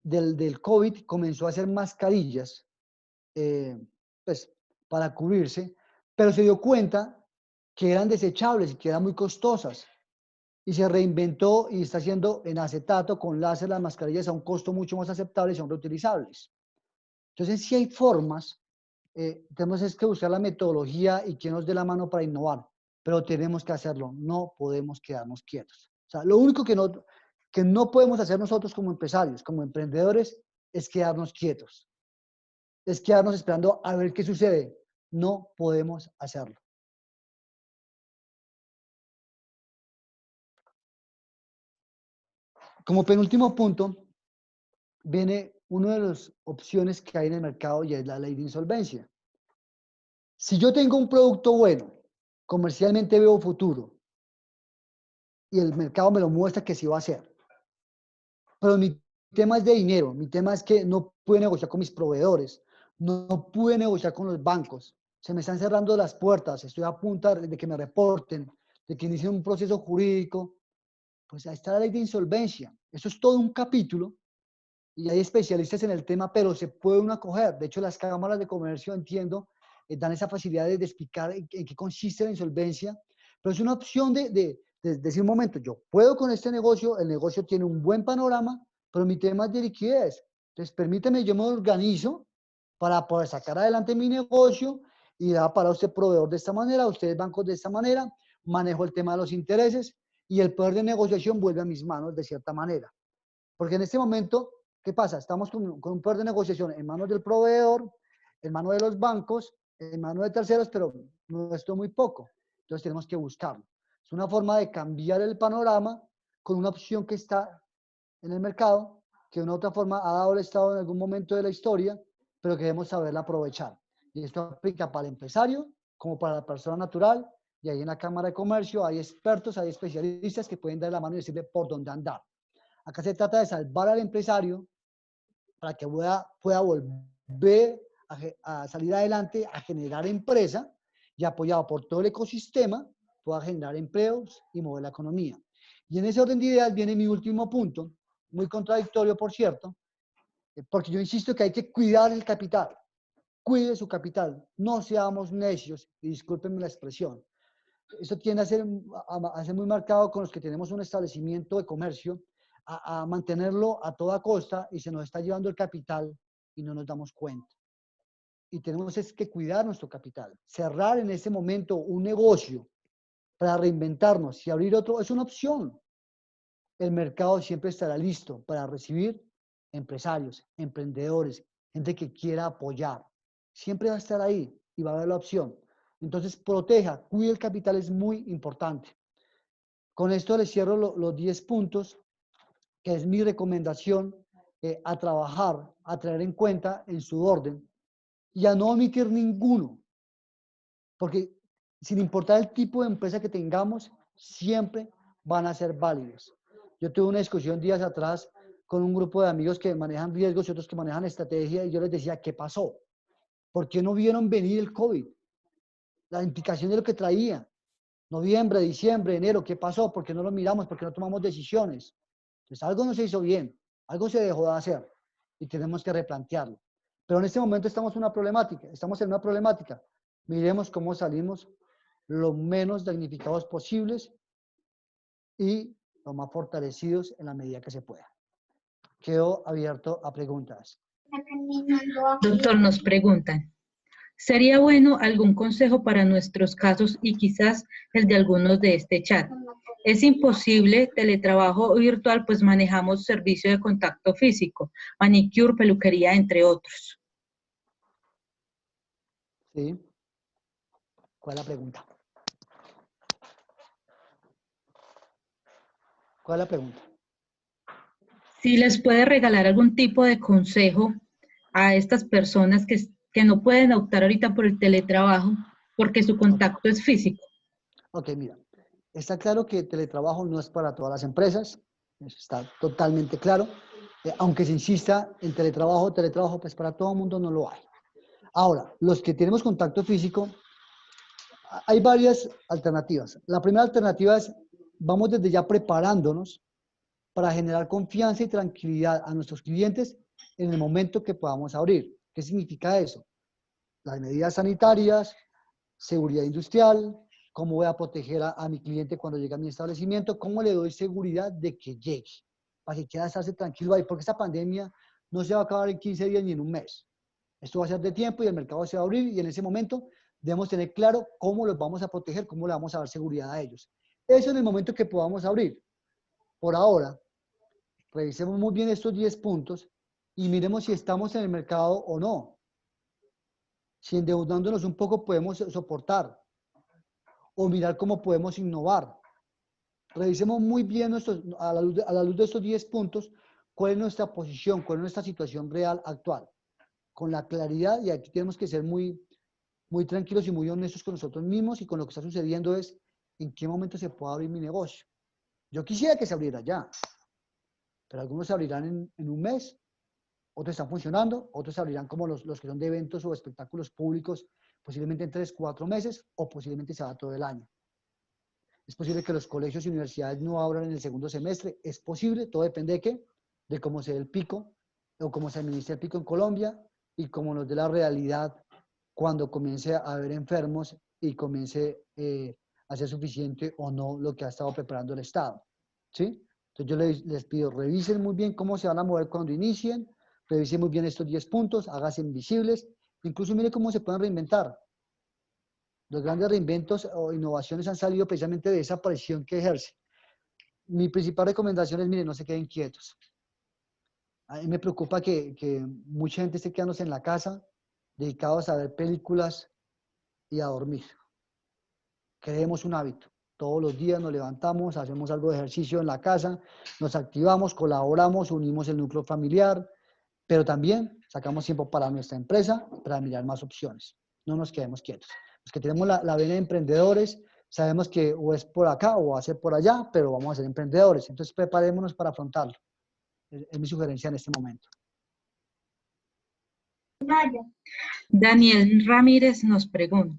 del COVID comenzó a hacer mascarillas pues, para cubrirse, pero se dio cuenta que eran desechables y que eran muy costosas. Y se reinventó y está haciendo en acetato con láser las mascarillas a un costo mucho más aceptable y son reutilizables. Entonces, sí hay formas, tenemos es que buscar la metodología y que nos dé la mano para innovar, pero tenemos que hacerlo, no podemos quedarnos quietos. O sea, lo único que no podemos hacer nosotros como empresarios, como emprendedores, es quedarnos quietos, es quedarnos esperando a ver qué sucede. No podemos hacerlo. Como penúltimo punto, viene una de las opciones que hay en el mercado y es la ley de insolvencia. Si yo tengo un producto bueno, comercialmente veo futuro y el mercado me lo muestra que sí va a ser, pero mi tema es de dinero, mi tema es que no pude negociar con mis proveedores, no pude negociar con los bancos, se me están cerrando las puertas, estoy a punto de que me reporten, de que inicien un proceso jurídico, pues ahí está la ley de insolvencia. Eso es todo un capítulo y hay especialistas en el tema, pero se puede uno acoger. De hecho, las cámaras de comercio, entiendo, dan esa facilidad de explicar en qué consiste la insolvencia, pero es una opción de decir, un momento, yo puedo con este negocio, el negocio tiene un buen panorama, pero mi tema es de liquidez. Entonces, permíteme, yo me organizo para poder sacar adelante mi negocio y da para usted proveedor de esta manera, ustedes bancos de esta manera, manejo el tema de los intereses y el poder de negociación vuelve a mis manos de cierta manera. Porque en este momento, ¿qué pasa? Estamos con un poder de negociación en manos del proveedor, en manos de los bancos, en manos de terceros, pero no esto muy poco. Entonces tenemos que buscarlo. Es una forma de cambiar el panorama con una opción que está en el mercado, que de una u otra forma ha dado el Estado en algún momento de la historia, pero que debemos saberla aprovechar. Y esto aplica para el empresario como para la persona natural, y ahí en la Cámara de Comercio hay expertos, hay especialistas que pueden dar la mano y decirle por dónde andar. Acá se trata de salvar al empresario para que pueda volver a salir adelante, a generar empresa y apoyado por todo el ecosistema, pueda generar empleos y mover la economía. Y en ese orden de ideas viene mi último punto, muy contradictorio, por cierto, porque yo insisto que hay que cuidar el capital. Cuide su capital, no seamos necios, y discúlpenme la expresión. Eso tiende a ser muy marcado con los que tenemos un establecimiento de comercio, a mantenerlo a toda costa y se nos está llevando el capital y no nos damos cuenta. Y tenemos es que cuidar nuestro capital. Cerrar en ese momento un negocio para reinventarnos y abrir otro es una opción. El mercado siempre estará listo para recibir empresarios, emprendedores, gente que quiera apoyar. Siempre va a estar ahí y va a haber la opción. Entonces, proteja, cuide el capital, es muy importante. Con esto les cierro los 10 puntos, que es mi recomendación a trabajar, a tener en cuenta en su orden y a no omitir ninguno. Porque sin importar el tipo de empresa que tengamos, siempre van a ser válidos. Yo tuve una discusión días atrás con un grupo de amigos que manejan riesgos y otros que manejan estrategia y yo les decía, ¿qué pasó? ¿Por qué no vieron venir el COVID? La implicación de lo que traía. Noviembre, diciembre, enero, ¿qué pasó? ¿Por qué no lo miramos? ¿Por qué no tomamos decisiones? Entonces algo no se hizo bien, algo se dejó de hacer y tenemos que replantearlo. Pero en este momento estamos en una problemática. Miremos cómo salimos lo menos damnificados posibles y lo más fortalecidos en la medida que se pueda. Quedo abierto a preguntas. Doctor, nos preguntan, ¿sería bueno algún consejo para nuestros casos y quizás el de algunos de este chat? Es imposible teletrabajo virtual, pues manejamos servicio de contacto físico, manicure, peluquería, entre otros. ¿Sí? ¿Cuál es la pregunta? ¿Cuál es la pregunta? Si les puede regalar algún tipo de consejo a estas personas que no pueden optar ahorita por el teletrabajo porque su Ok, contacto es físico. ok, mira. Está claro que el teletrabajo no es para todas las empresas. Eso está totalmente claro. Aunque se insista en teletrabajo, pues para todo el mundo no lo hay. Ahora, los que tenemos contacto físico, hay varias alternativas. La primera alternativa es, vamos desde ya preparándonos para generar confianza y tranquilidad a nuestros clientes en el momento que podamos abrir. ¿Qué significa eso? Las medidas sanitarias, seguridad industrial, cómo voy a proteger a mi cliente cuando llegue a mi establecimiento, cómo le doy seguridad de que llegue, para que quiera estarse tranquilo ahí, porque esta pandemia no se va a acabar en 15 días ni en un mes. Esto va a ser de tiempo y el mercado se va a abrir y en ese momento debemos tener claro cómo los vamos a proteger, cómo le vamos a dar seguridad a ellos. Eso en el momento que podamos abrir. Por ahora, revisemos muy bien estos 10 puntos y miremos si estamos en el mercado o no. Si endeudándonos un poco podemos soportar o mirar cómo podemos innovar. Revisemos muy bien a la luz de estos 10 puntos cuál es nuestra posición, cuál es nuestra situación real actual. Con la claridad, y aquí tenemos que ser muy tranquilos y muy honestos con nosotros mismos y con lo que está sucediendo es en qué momento se puede abrir mi negocio. Yo quisiera que se abriera ya, pero algunos se abrirán en un mes, otros están funcionando, otros se abrirán como los que son de eventos o espectáculos públicos, posiblemente en 3, 4 meses o posiblemente se va todo el año. Es posible que los colegios y universidades no abran en el segundo semestre, es posible, todo depende de qué, de cómo se dé el pico o cómo se administre el pico en Colombia y cómo nos dé la realidad cuando comience a haber enfermos y comience a ser suficiente o no lo que ha estado preparando el Estado. ¿Sí? Entonces yo les pido, revisen muy bien cómo se van a mover cuando inicien, revisen muy bien estos 10 puntos, háganse invisibles, incluso mire cómo se pueden reinventar. Los grandes reinventos o innovaciones han salido precisamente de esa presión que ejerce. Mi principal recomendación es, miren, no se queden quietos. A mí me preocupa que mucha gente esté quedándose en la casa, dedicados a ver películas y a dormir. Creemos un hábito. Todos los días nos levantamos, hacemos algo de ejercicio en la casa, nos activamos, colaboramos, unimos el núcleo familiar, pero también sacamos tiempo para nuestra empresa, para mirar más opciones. No nos quedemos quietos. Los que tenemos la vena de emprendedores, sabemos que o es por acá o va a ser por allá, pero vamos a ser emprendedores. Entonces preparémonos para afrontarlo. Es mi sugerencia en este momento. Daniel Ramírez nos pregunta,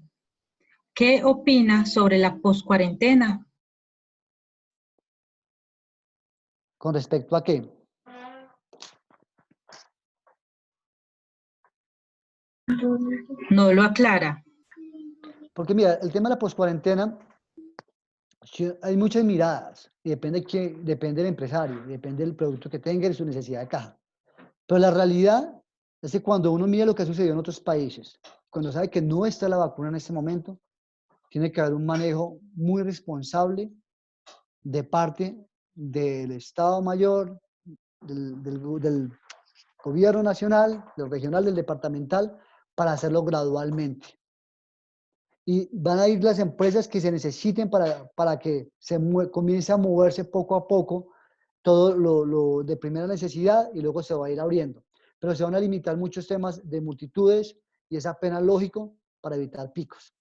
¿qué opina sobre la poscuarentena? ¿Con respecto a qué? No lo aclara. Porque mira, el tema de la poscuarentena, hay muchas miradas y depende del empresario, depende del producto que tenga y de su necesidad de caja. Pero la realidad es que cuando uno mira lo que ha sucedido en otros países, cuando sabe que no está la vacuna en este momento, tiene que haber un manejo muy responsable de parte del Estado Mayor, del gobierno nacional, del regional, del departamental, para hacerlo gradualmente. Y van a ir las empresas que se necesiten para que comience a moverse poco a poco todo lo de primera necesidad y luego se va a ir abriendo. Pero se van a limitar muchos temas de multitudes y es apenas lógico para evitar picos.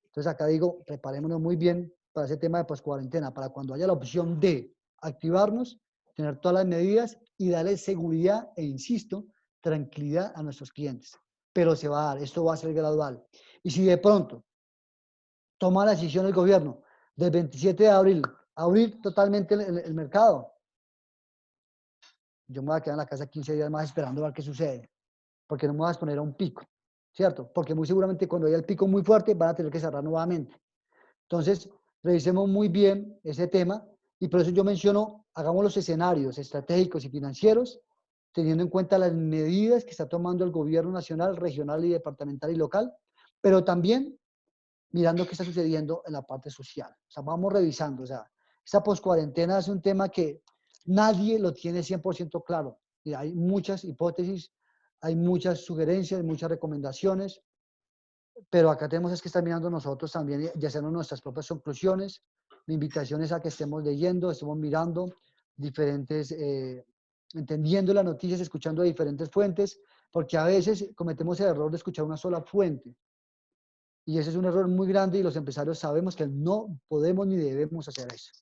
Entonces acá digo, preparémonos muy bien para ese tema de poscuarentena, para cuando haya la opción de activarnos, tener todas las medidas y darle seguridad e, insisto, tranquilidad a nuestros clientes. Pero se va a dar, esto va a ser gradual. Y si de pronto toma la decisión el gobierno del 27 de abril, abrir totalmente el mercado, yo me voy a quedar en la casa 15 días más esperando a ver qué sucede, porque no me voy a exponer a un pico, ¿cierto? Porque muy seguramente cuando haya el pico muy fuerte van a tener que cerrar nuevamente. Entonces, revisemos muy bien ese tema y por eso yo menciono, hagamos los escenarios estratégicos y financieros, teniendo en cuenta las medidas que está tomando el gobierno nacional, regional y departamental y local, pero también mirando qué está sucediendo en la parte social. O sea, vamos revisando. O sea, esta poscuarentena es un tema que nadie lo tiene 100% claro. Y hay muchas hipótesis, hay muchas sugerencias, muchas recomendaciones, pero acá tenemos es que estar mirando nosotros también y hacernos nuestras propias conclusiones. Mi invitación es a que estemos leyendo, estemos mirando diferentes, entendiendo las noticias, escuchando diferentes fuentes, porque a veces cometemos el error de escuchar una sola fuente. Y ese es un error muy grande y los empresarios sabemos que no podemos ni debemos hacer eso.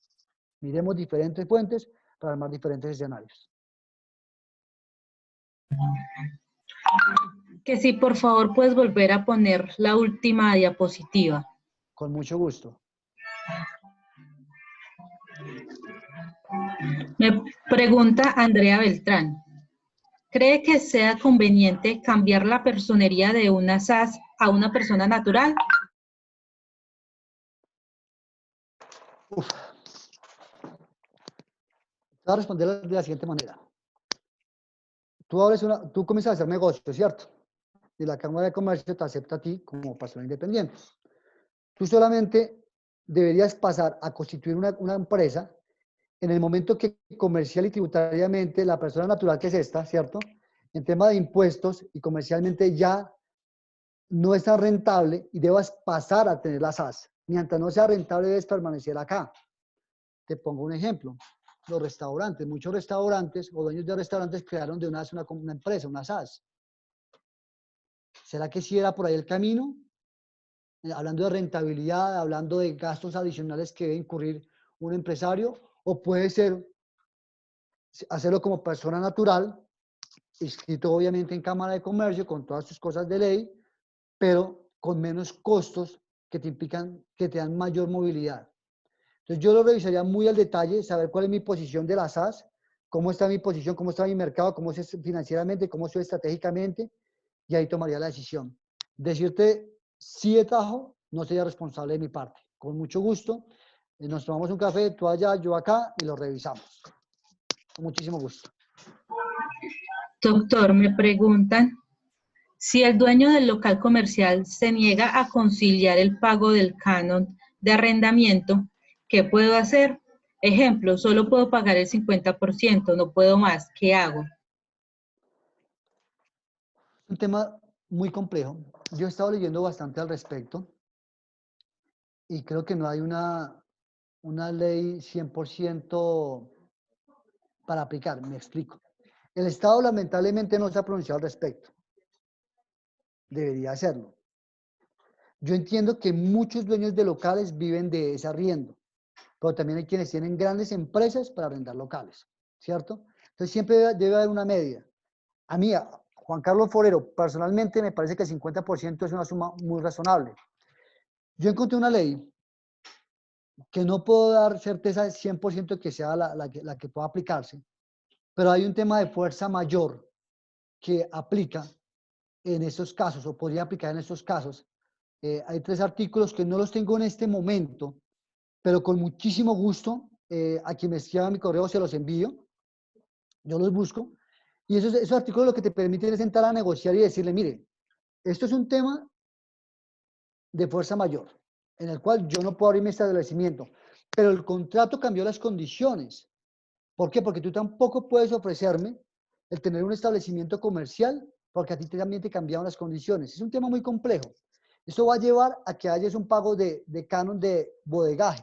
Miremos diferentes fuentes para armar diferentes escenarios. Que si por favor puedes volver a poner la última diapositiva. Con mucho gusto. Me pregunta Andrea Beltrán, ¿cree que sea conveniente cambiar la personería de una SAS a una persona natural? Uf. Voy a responder de la siguiente manera. Tú comienzas a hacer negocio, ¿cierto? Y la Cámara de Comercio te acepta a ti como persona independiente. Tú solamente deberías pasar a constituir una empresa en el momento que comercial y tributariamente la persona natural que es esta, ¿cierto? En tema de impuestos y comercialmente ya no es tan rentable y debas pasar a tener la SAS. Mientras no sea rentable, debes permanecer acá. Te pongo un ejemplo. Los restaurantes, muchos restaurantes o dueños de restaurantes crearon de una vez una empresa, una SAS. ¿Será que sí era por ahí el camino? Hablando de rentabilidad, hablando de gastos adicionales que debe incurrir un empresario, o puede ser hacerlo como persona natural, inscrito obviamente en Cámara de Comercio con todas sus cosas de ley, pero con menos costos que te implican, que te dan mayor movilidad. Entonces yo lo revisaría muy al detalle, saber cuál es mi posición de la SAS, cómo está mi posición, cómo está mi mercado, cómo es financieramente, cómo estoy estratégicamente, y ahí tomaría la decisión. Decirte sí de tajo, no sería responsable de mi parte. Con mucho gusto, nos tomamos un café, tú allá, yo acá, y lo revisamos. Con muchísimo gusto. Doctor, me preguntan, si el dueño del local comercial se niega a conciliar el pago del canon de arrendamiento, ¿qué puedo hacer? Ejemplo, solo puedo pagar el 50%, no puedo más. ¿Qué hago? Un tema muy complejo. Yo he estado leyendo bastante al respecto y creo que no hay una una ley 100% para aplicar. Me explico. El Estado lamentablemente no se ha pronunciado al respecto. Debería hacerlo. Yo entiendo que muchos dueños de locales viven de ese arriendo, pero también hay quienes tienen grandes empresas para arrendar locales, ¿cierto? Entonces siempre debe haber una media. A mí, a Juan Carlos Forero, personalmente me parece que el 50% es una suma muy razonable. Yo encontré una ley que no puedo dar certeza de 100% que sea la que pueda aplicarse, pero hay un tema de fuerza mayor que aplica en estos casos, o podría aplicar en estos casos. Hay 3 artículos que no los tengo en este momento, pero con muchísimo gusto, a quien me escriba mi correo se los envío, yo los busco, y esos artículos lo que te permiten es sentar a negociar y decirle, mire, esto es un tema de fuerza mayor, en el cual yo no puedo abrir mi establecimiento, pero el contrato cambió las condiciones. ¿Por qué? Porque tú tampoco puedes ofrecerme el tener un establecimiento comercial, porque a ti también te cambiaron las condiciones. Es un tema muy complejo. Esto va a llevar a que haya un pago de canon de bodegaje,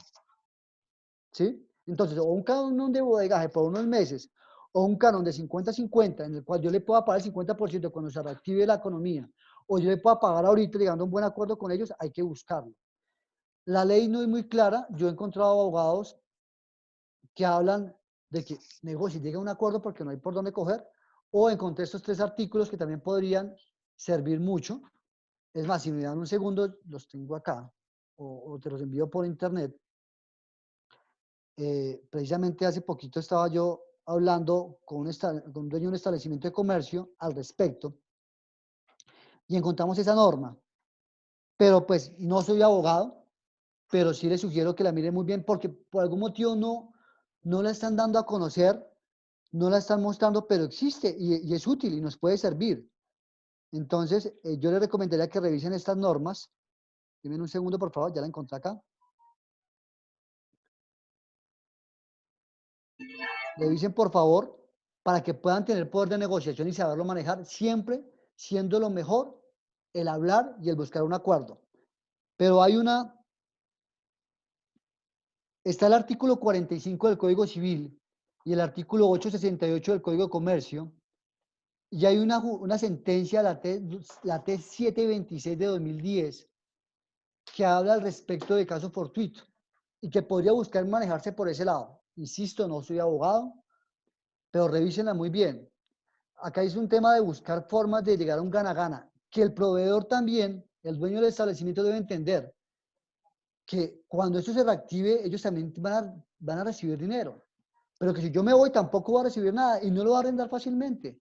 ¿sí? Entonces, o un canon de bodegaje por unos meses, o un canon de 50-50, en el cual yo le pueda pagar el 50% cuando se reactive la economía, o yo le pueda pagar ahorita llegando a un buen acuerdo con ellos, hay que buscarlo. La ley no es muy clara. Yo he encontrado abogados que hablan de que negocie, llegue a un acuerdo porque no hay por dónde coger, o encontré estos 3 artículos que también podrían servir mucho. Es más, si me dan un segundo, los tengo acá, o te los envío por internet. Precisamente hace poquito estaba yo hablando con un dueño de un establecimiento de comercio al respecto, y encontramos esa norma. Pero pues no soy abogado, pero sí le sugiero que la mire muy bien, porque por algún motivo no la están dando a conocer, no la están mostrando, pero existe y es útil y nos puede servir. Entonces, yo les recomendaría que revisen estas normas. Dime un segundo, por favor, ya la encontré acá. Revisen, por favor, para que puedan tener poder de negociación y saberlo manejar, siempre siendo lo mejor el hablar y el buscar un acuerdo. Pero está el artículo 45 del Código Civil y el artículo 868 del Código de Comercio, y hay una sentencia, la T 726 de 2010, que habla al respecto de caso fortuito y que podría buscar manejarse por ese lado. Insisto, no soy abogado, pero revísenla muy bien. Acá es un tema de buscar formas de llegar a un gana-gana, que el proveedor también, el dueño del establecimiento debe entender que cuando esto se reactive, ellos también van a recibir dinero. Pero que si yo me voy, tampoco voy a recibir nada y no lo va a arrendar fácilmente.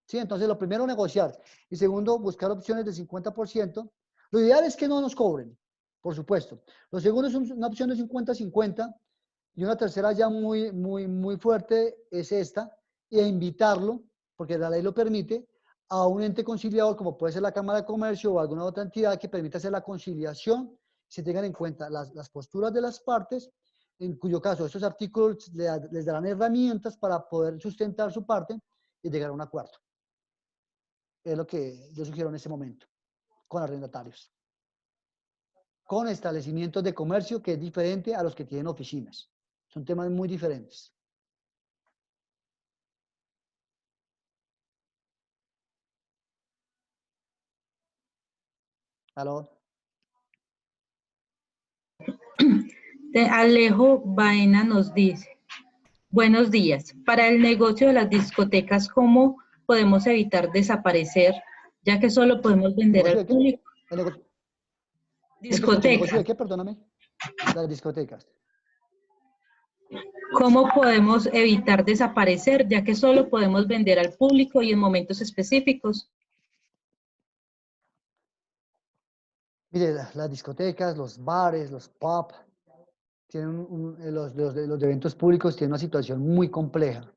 ¿Sí? Entonces, lo primero, negociar. Y segundo, buscar opciones de 50%. Lo ideal es que no nos cobren, por supuesto. Lo segundo es una opción de 50-50. Y una tercera ya muy fuerte es esta, e invitarlo, porque la ley lo permite, a un ente conciliador, como puede ser la Cámara de Comercio o alguna otra entidad que permita hacer la conciliación, se tengan en cuenta las posturas de las partes, en cuyo caso estos artículos les darán herramientas para poder sustentar su parte y llegar a un acuerdo. Es lo que yo sugiero en este momento, con arrendatarios. Con establecimientos de comercio, que es diferente a los que tienen oficinas. Son temas muy diferentes. ¿Aló? Alejo Baena nos dice, buenos días. Para el negocio de las discotecas, ¿cómo podemos evitar desaparecer, ya que solo podemos vender ¿Negocio al de qué? público? El negocio, no te escuché, ¿negocio de Discotecas. qué? Perdóname. Las discotecas. ¿Cómo podemos evitar desaparecer, ya que solo podemos vender al público y en momentos específicos? Mire, las discotecas, los bares, los pubs, tienen los eventos públicos tienen una situación muy compleja.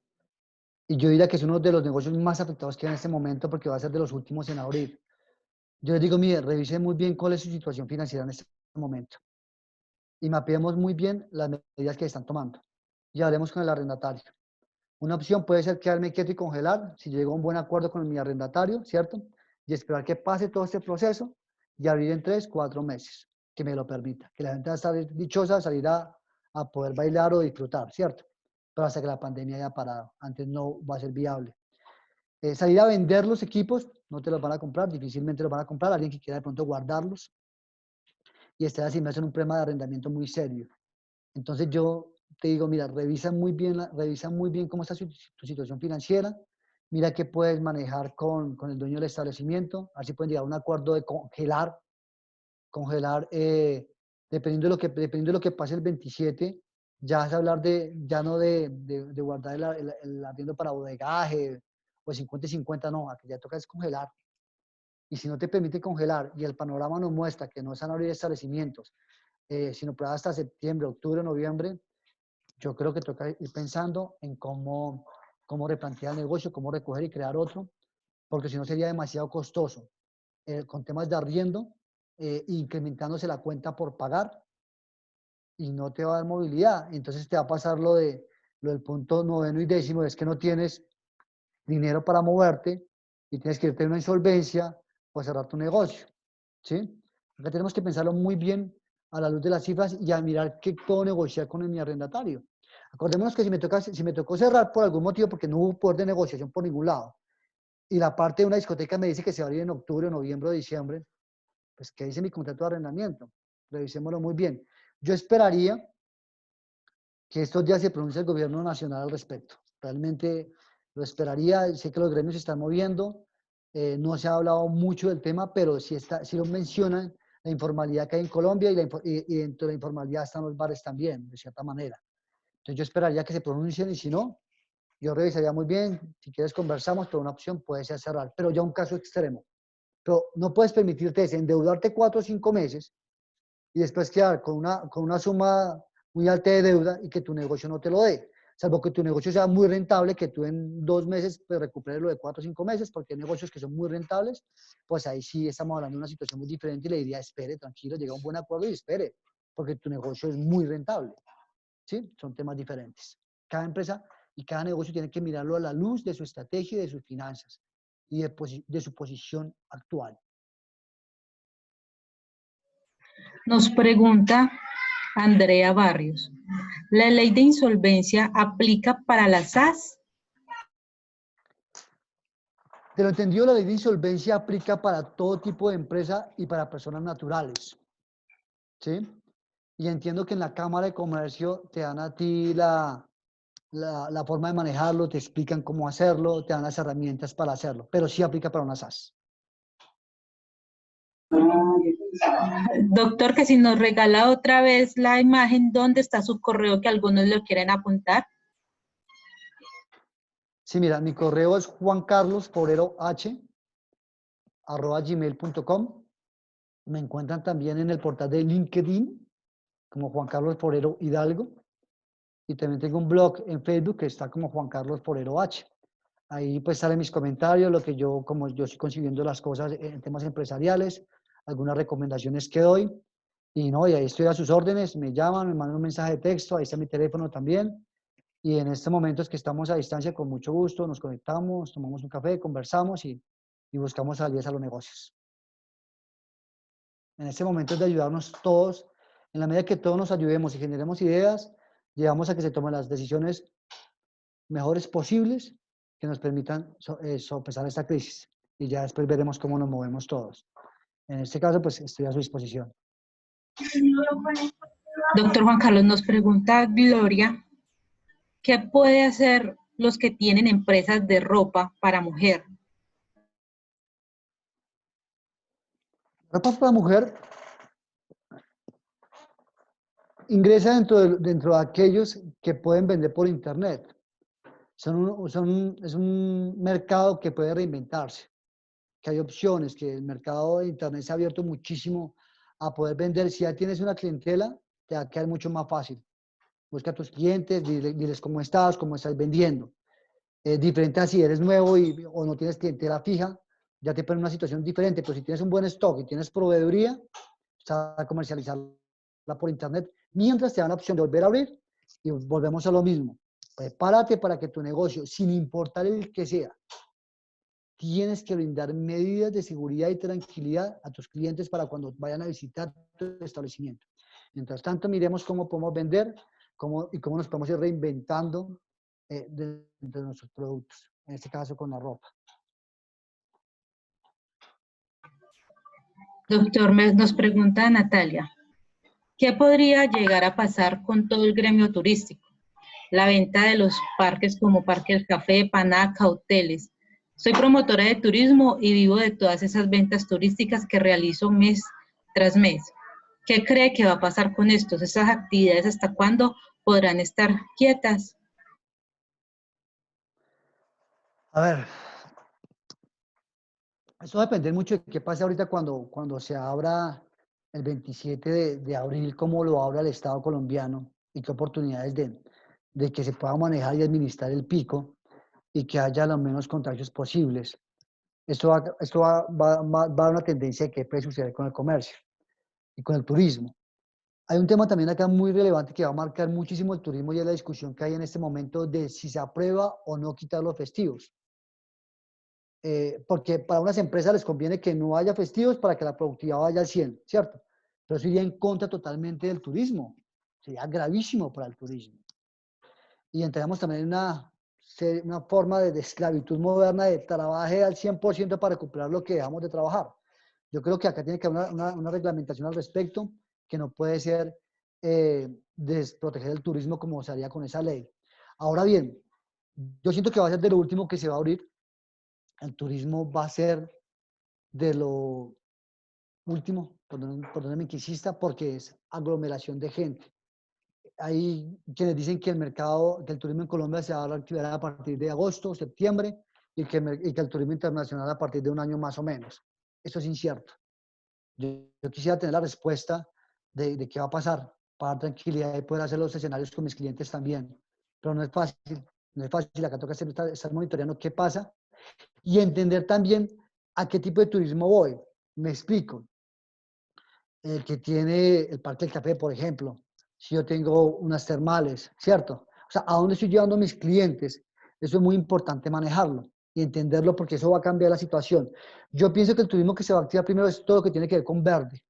Y yo diría que es uno de los negocios más afectados que hay en este momento, porque va a ser de los últimos en abrir. Yo les digo, mire, revisen muy bien cuál es su situación financiera en este momento. Y mapeemos muy bien las medidas que están tomando. Y hablemos con el arrendatario. Una opción puede ser quedarme quieto y congelar si llego a un buen acuerdo con mi arrendatario, ¿cierto? Y esperar que pase todo este proceso y abrir en 3-4 meses, que me lo permita. Que la gente va a estar dichosa de salir a a poder bailar o disfrutar, ¿cierto? Pero hasta que la pandemia haya parado. Antes no va a ser viable. Salir a vender los equipos, no te los van a comprar, difícilmente los van a comprar. Alguien que quiera de pronto guardarlos y estar inmerso en un problema de arrendamiento muy serio. Entonces yo te digo, mira, revisa muy bien cómo está tu situación financiera, mira qué puedes manejar con el dueño del establecimiento, a ver si pueden llegar a un acuerdo de congelar, dependiendo de lo que pase el 27, ya vas a hablar ya no de guardar el arriendo para bodegaje, o 50 y 50, no, aquí ya toca es congelar. Y si no te permite congelar y el panorama nos muestra que no se van a abrir establecimientos, sino por hasta septiembre, octubre, noviembre, yo creo que toca ir pensando en cómo replantear el negocio, cómo recoger y crear otro, porque si no sería demasiado costoso. Con temas de arriendo, incrementándose la cuenta por pagar y no te va a dar movilidad. Entonces te va a pasar lo del punto 9º y 10º, es que no tienes dinero para moverte y tienes que irte a una insolvencia o cerrar tu negocio. ¿Sí? Acá tenemos que pensarlo muy bien a la luz de las cifras y a mirar qué puedo negociar con mi arrendatario. Acordémonos que si me tocó cerrar por algún motivo porque no hubo poder de negociación por ningún lado y la parte de una discoteca me dice que se va a abrir en octubre, noviembre o diciembre, pues ¿qué dice mi contrato de arrendamiento? Revisémoslo muy bien. Yo esperaría que estos días se pronuncie el gobierno nacional al respecto. Realmente lo esperaría, sé que los gremios se están moviendo, no se ha hablado mucho del tema, pero sí lo mencionan la informalidad que hay en Colombia y dentro de la informalidad están los bares también, de cierta manera. Entonces yo esperaría que se pronuncien y si no, yo revisaría muy bien, si quieres conversamos, pero una opción puede ser cerrar, pero ya un caso extremo. Pero no puedes permitirte endeudarte 4 o 5 meses y después quedar con una suma muy alta de deuda y que tu negocio no te lo dé. Salvo que tu negocio sea muy rentable, que tú en 2 meses pues, recuperes lo de 4 o 5 meses, porque hay negocios que son muy rentables, pues ahí sí estamos hablando de una situación muy diferente y le diría, espere, tranquilo, llega a un buen acuerdo y espere, porque tu negocio es muy rentable. ¿Sí? Son temas diferentes. Cada empresa y cada negocio tiene que mirarlo a la luz de su estrategia y de sus finanzas y de su posición actual. Nos pregunta Andrea Barrios, ¿la ley de insolvencia aplica para las SAS? De lo entendido, la ley de insolvencia aplica para todo tipo de empresa y para personas naturales. ¿Sí? Y entiendo que en la Cámara de Comercio te dan a ti la forma de manejarlo, te explican cómo hacerlo, te dan las herramientas para hacerlo, pero sí aplica para una SAS. Doctor, que si nos regala otra vez la imagen, ¿dónde está su correo que algunos lo quieren apuntar? Sí, mira, mi correo es juancarlosporeroh@gmail.com. Me encuentran también en el portal de LinkedIn como Juan Carlos Forero Hidalgo. Y también tengo un blog en Facebook que está como Juan Carlos Forero H. Ahí pues salen mis comentarios, como yo estoy concibiendo las cosas en temas empresariales, algunas recomendaciones que doy. Y ahí estoy a sus órdenes, me llaman, me mandan un mensaje de texto, ahí está mi teléfono también. Y en estos momentos que estamos a distancia, con mucho gusto, nos conectamos, tomamos un café, conversamos y buscamos salidas a los negocios. En este momento es de ayudarnos todos, en la medida que todos nos ayudemos y generemos ideas, llevamos a que se tomen las decisiones mejores posibles que nos permitan sopesar esta crisis. Y ya después veremos cómo nos movemos todos. En este caso, pues estoy a su disposición. Doctor Juan Carlos, nos pregunta Gloria, ¿qué puede hacer los que tienen empresas de ropa para mujer? Ropa para mujer ingresa dentro de aquellos que pueden vender por internet. Es un mercado que puede reinventarse, que hay opciones, que el mercado de internet se ha abierto muchísimo a poder vender. Si ya tienes una clientela, te va a quedar mucho más fácil. Busca a tus clientes, diles cómo estás vendiendo. Diferente a si eres nuevo o no tienes clientela fija, ya te pone en una situación diferente, pero si tienes un buen stock y tienes proveeduría, vas a comercializarla por internet, mientras te dan la opción de volver a abrir y volvemos a lo mismo. Prepárate para que tu negocio, sin importar el que sea, tienes que brindar medidas de seguridad y tranquilidad a tus clientes para cuando vayan a visitar tu establecimiento. Mientras tanto, miremos cómo podemos vender cómo nos podemos ir reinventando de nuestros productos, en este caso con la ropa. Doctor, nos pregunta Natalia, ¿qué podría llegar a pasar con todo el gremio turístico? La venta de los parques como Parque del Café, Panaca, hoteles. Soy promotora de turismo y vivo de todas esas ventas turísticas que realizo mes tras mes. ¿Qué cree que va a pasar con estas actividades? ¿Hasta cuándo podrán estar quietas? A ver, eso va a depender mucho de qué pasa ahorita cuando se abra el 27 de abril, cómo lo abra el Estado colombiano y qué oportunidades de que se pueda manejar y administrar el pico y que haya los menos contagios posibles. Esto va a dar una tendencia de qué puede suceder con el comercio y con el turismo. Hay un tema también acá muy relevante que va a marcar muchísimo el turismo y es la discusión que hay en este momento de si se aprueba o no quitar los festivos. Porque para unas empresas les conviene que no haya festivos para que la productividad vaya al 100, ¿cierto? Pero eso iría en contra totalmente del turismo. Sería gravísimo para el turismo. Y entramos también en una forma de esclavitud moderna de trabajar al 100% para recuperar lo que dejamos de trabajar. Yo creo que acá tiene que haber una reglamentación al respecto que no puede ser desproteger el turismo como se haría con esa ley. Ahora bien, yo siento que va a ser de lo último que se va a abrir. El turismo va a ser de lo último, perdónenme que insista, porque es aglomeración de gente. Hay quienes dicen que el turismo en Colombia se va a reactivar a partir de agosto, septiembre, y que el turismo internacional a partir de un año más o menos. Eso es incierto. Yo quisiera tener la respuesta de qué va a pasar para dar tranquilidad y poder hacer los escenarios con mis clientes también. Pero no es fácil, no es fácil. Acá toca estar monitoreando qué pasa y entender también a qué tipo de turismo voy. Me explico. El que tiene el Parque del Café, por ejemplo, si yo tengo unas termales, ¿cierto? O sea, ¿a dónde estoy llevando a mis clientes? Eso es muy importante manejarlo y entenderlo porque eso va a cambiar la situación. Yo pienso que el turismo que se va a activar primero es todo lo que tiene que ver con verde.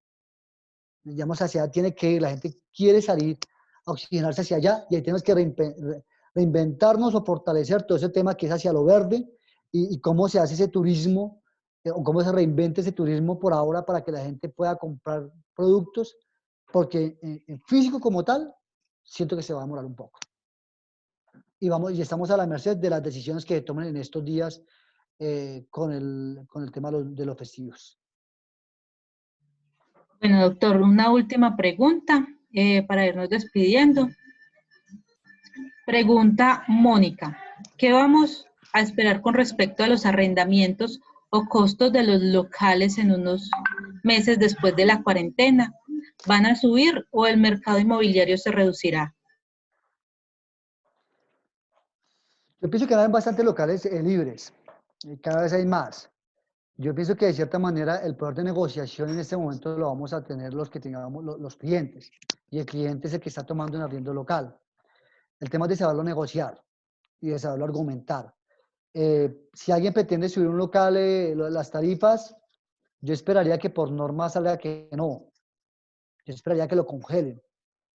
Digamos, hacia allá tiene que ir, la gente quiere salir a oxigenarse hacia allá y ahí tenemos que reinventarnos o fortalecer todo ese tema que es hacia lo verde y cómo se hace ese turismo o cómo se reinventa ese turismo por ahora para que la gente pueda comprar productos, porque en físico como tal, siento que se va a demorar un poco. Y estamos a la merced de las decisiones que tomen en estos días con el tema de los festivos. Bueno, doctor, una última pregunta para irnos despidiendo. Pregunta Mónica, ¿qué vamos a esperar con respecto a los arrendamientos o costos de los locales en unos meses después de la cuarentena? ¿Van a subir o el mercado inmobiliario se reducirá? Yo pienso que hay bastantes locales libres, cada vez hay más. Yo pienso que de cierta manera el poder de negociación en este momento lo vamos a tener los que tengamos los clientes. Y el cliente es el que está tomando un arriendo local. El tema es de saberlo negociar y de saberlo argumentar. Si alguien pretende subir un local, las tarifas, yo esperaría que por norma salga que no. Yo esperaría que lo congelen.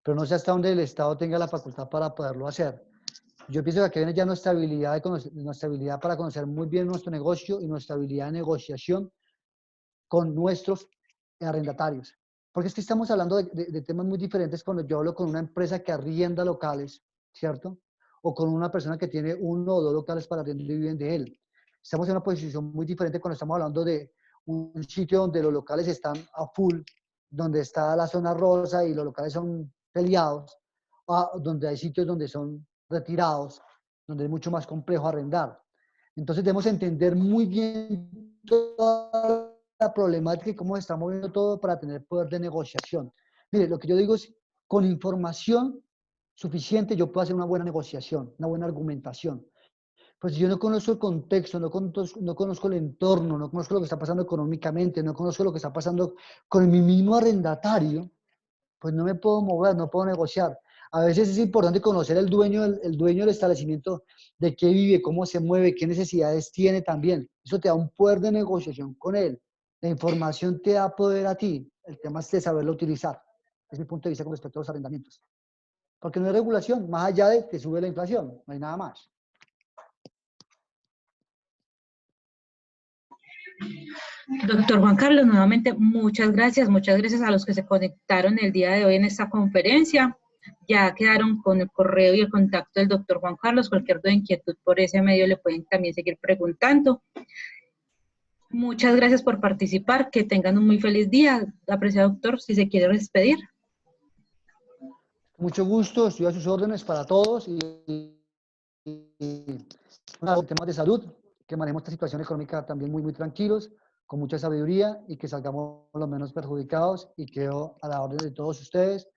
Pero no sé hasta dónde el Estado tenga la facultad para poderlo hacer. Yo pienso que aquí viene ya nuestra habilidad para conocer muy bien nuestro negocio y nuestra habilidad de negociación con nuestros arrendatarios. Porque es que estamos hablando de temas muy diferentes cuando yo hablo con una empresa que arrienda locales, ¿cierto? O con una persona que tiene uno o dos locales para arriendo y viven de él. Estamos en una posición muy diferente cuando estamos hablando de un sitio donde los locales están a full, donde está la zona rosa y los locales son peleados, donde hay sitios donde son retirados, donde es mucho más complejo arrendar. Entonces debemos entender muy bien toda la problemática y cómo se está moviendo todo para tener poder de negociación. Mire, lo que yo digo es, con información suficiente yo puedo hacer una buena negociación, una buena argumentación. Pues si yo no conozco el contexto, no conozco el entorno, no conozco lo que está pasando económicamente, no conozco lo que está pasando con mi mismo arrendatario, pues no me puedo mover, no puedo negociar. A veces es importante conocer el dueño del establecimiento, de qué vive, cómo se mueve, qué necesidades tiene también. Eso te da un poder de negociación con él. La información te da poder a ti. El tema es de saberlo utilizar. Es mi punto de vista con respecto a los arrendamientos. porque no hay regulación, más allá de que sube la inflación, no hay nada más. Doctor Juan Carlos, nuevamente muchas gracias a los que se conectaron el día de hoy en esta conferencia. Ya quedaron con el correo y el contacto del doctor Juan Carlos, cualquier duda, inquietud por ese medio le pueden también seguir preguntando. Muchas gracias por participar, que tengan un muy feliz día. Apreciado doctor, si se quiere despedir. Mucho gusto, estoy a sus órdenes para todos y temas de salud, que manejemos esta situación económica también muy tranquilos, con mucha sabiduría y que salgamos lo menos perjudicados, y quedo a la orden de todos ustedes.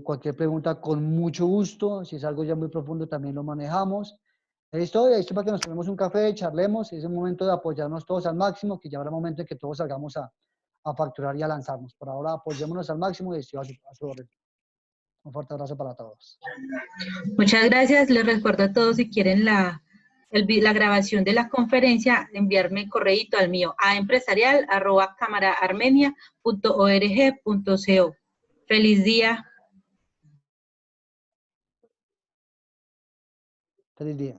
Cualquier pregunta con mucho gusto, si es algo ya muy profundo también lo manejamos. Ahí estoy para que nos tomemos un café, charlemos, es un momento de apoyarnos todos al máximo, que ya habrá momento en que todos salgamos a facturar y a lanzarnos. Por ahora apoyémonos al máximo y estoy a su orden. Un fuerte abrazo para todos. Muchas gracias. Les recuerdo a todos, si quieren la grabación de la conferencia, enviarme correíto al mío, aempresarial@camaraarmenia.org.co. Feliz día. Feliz día.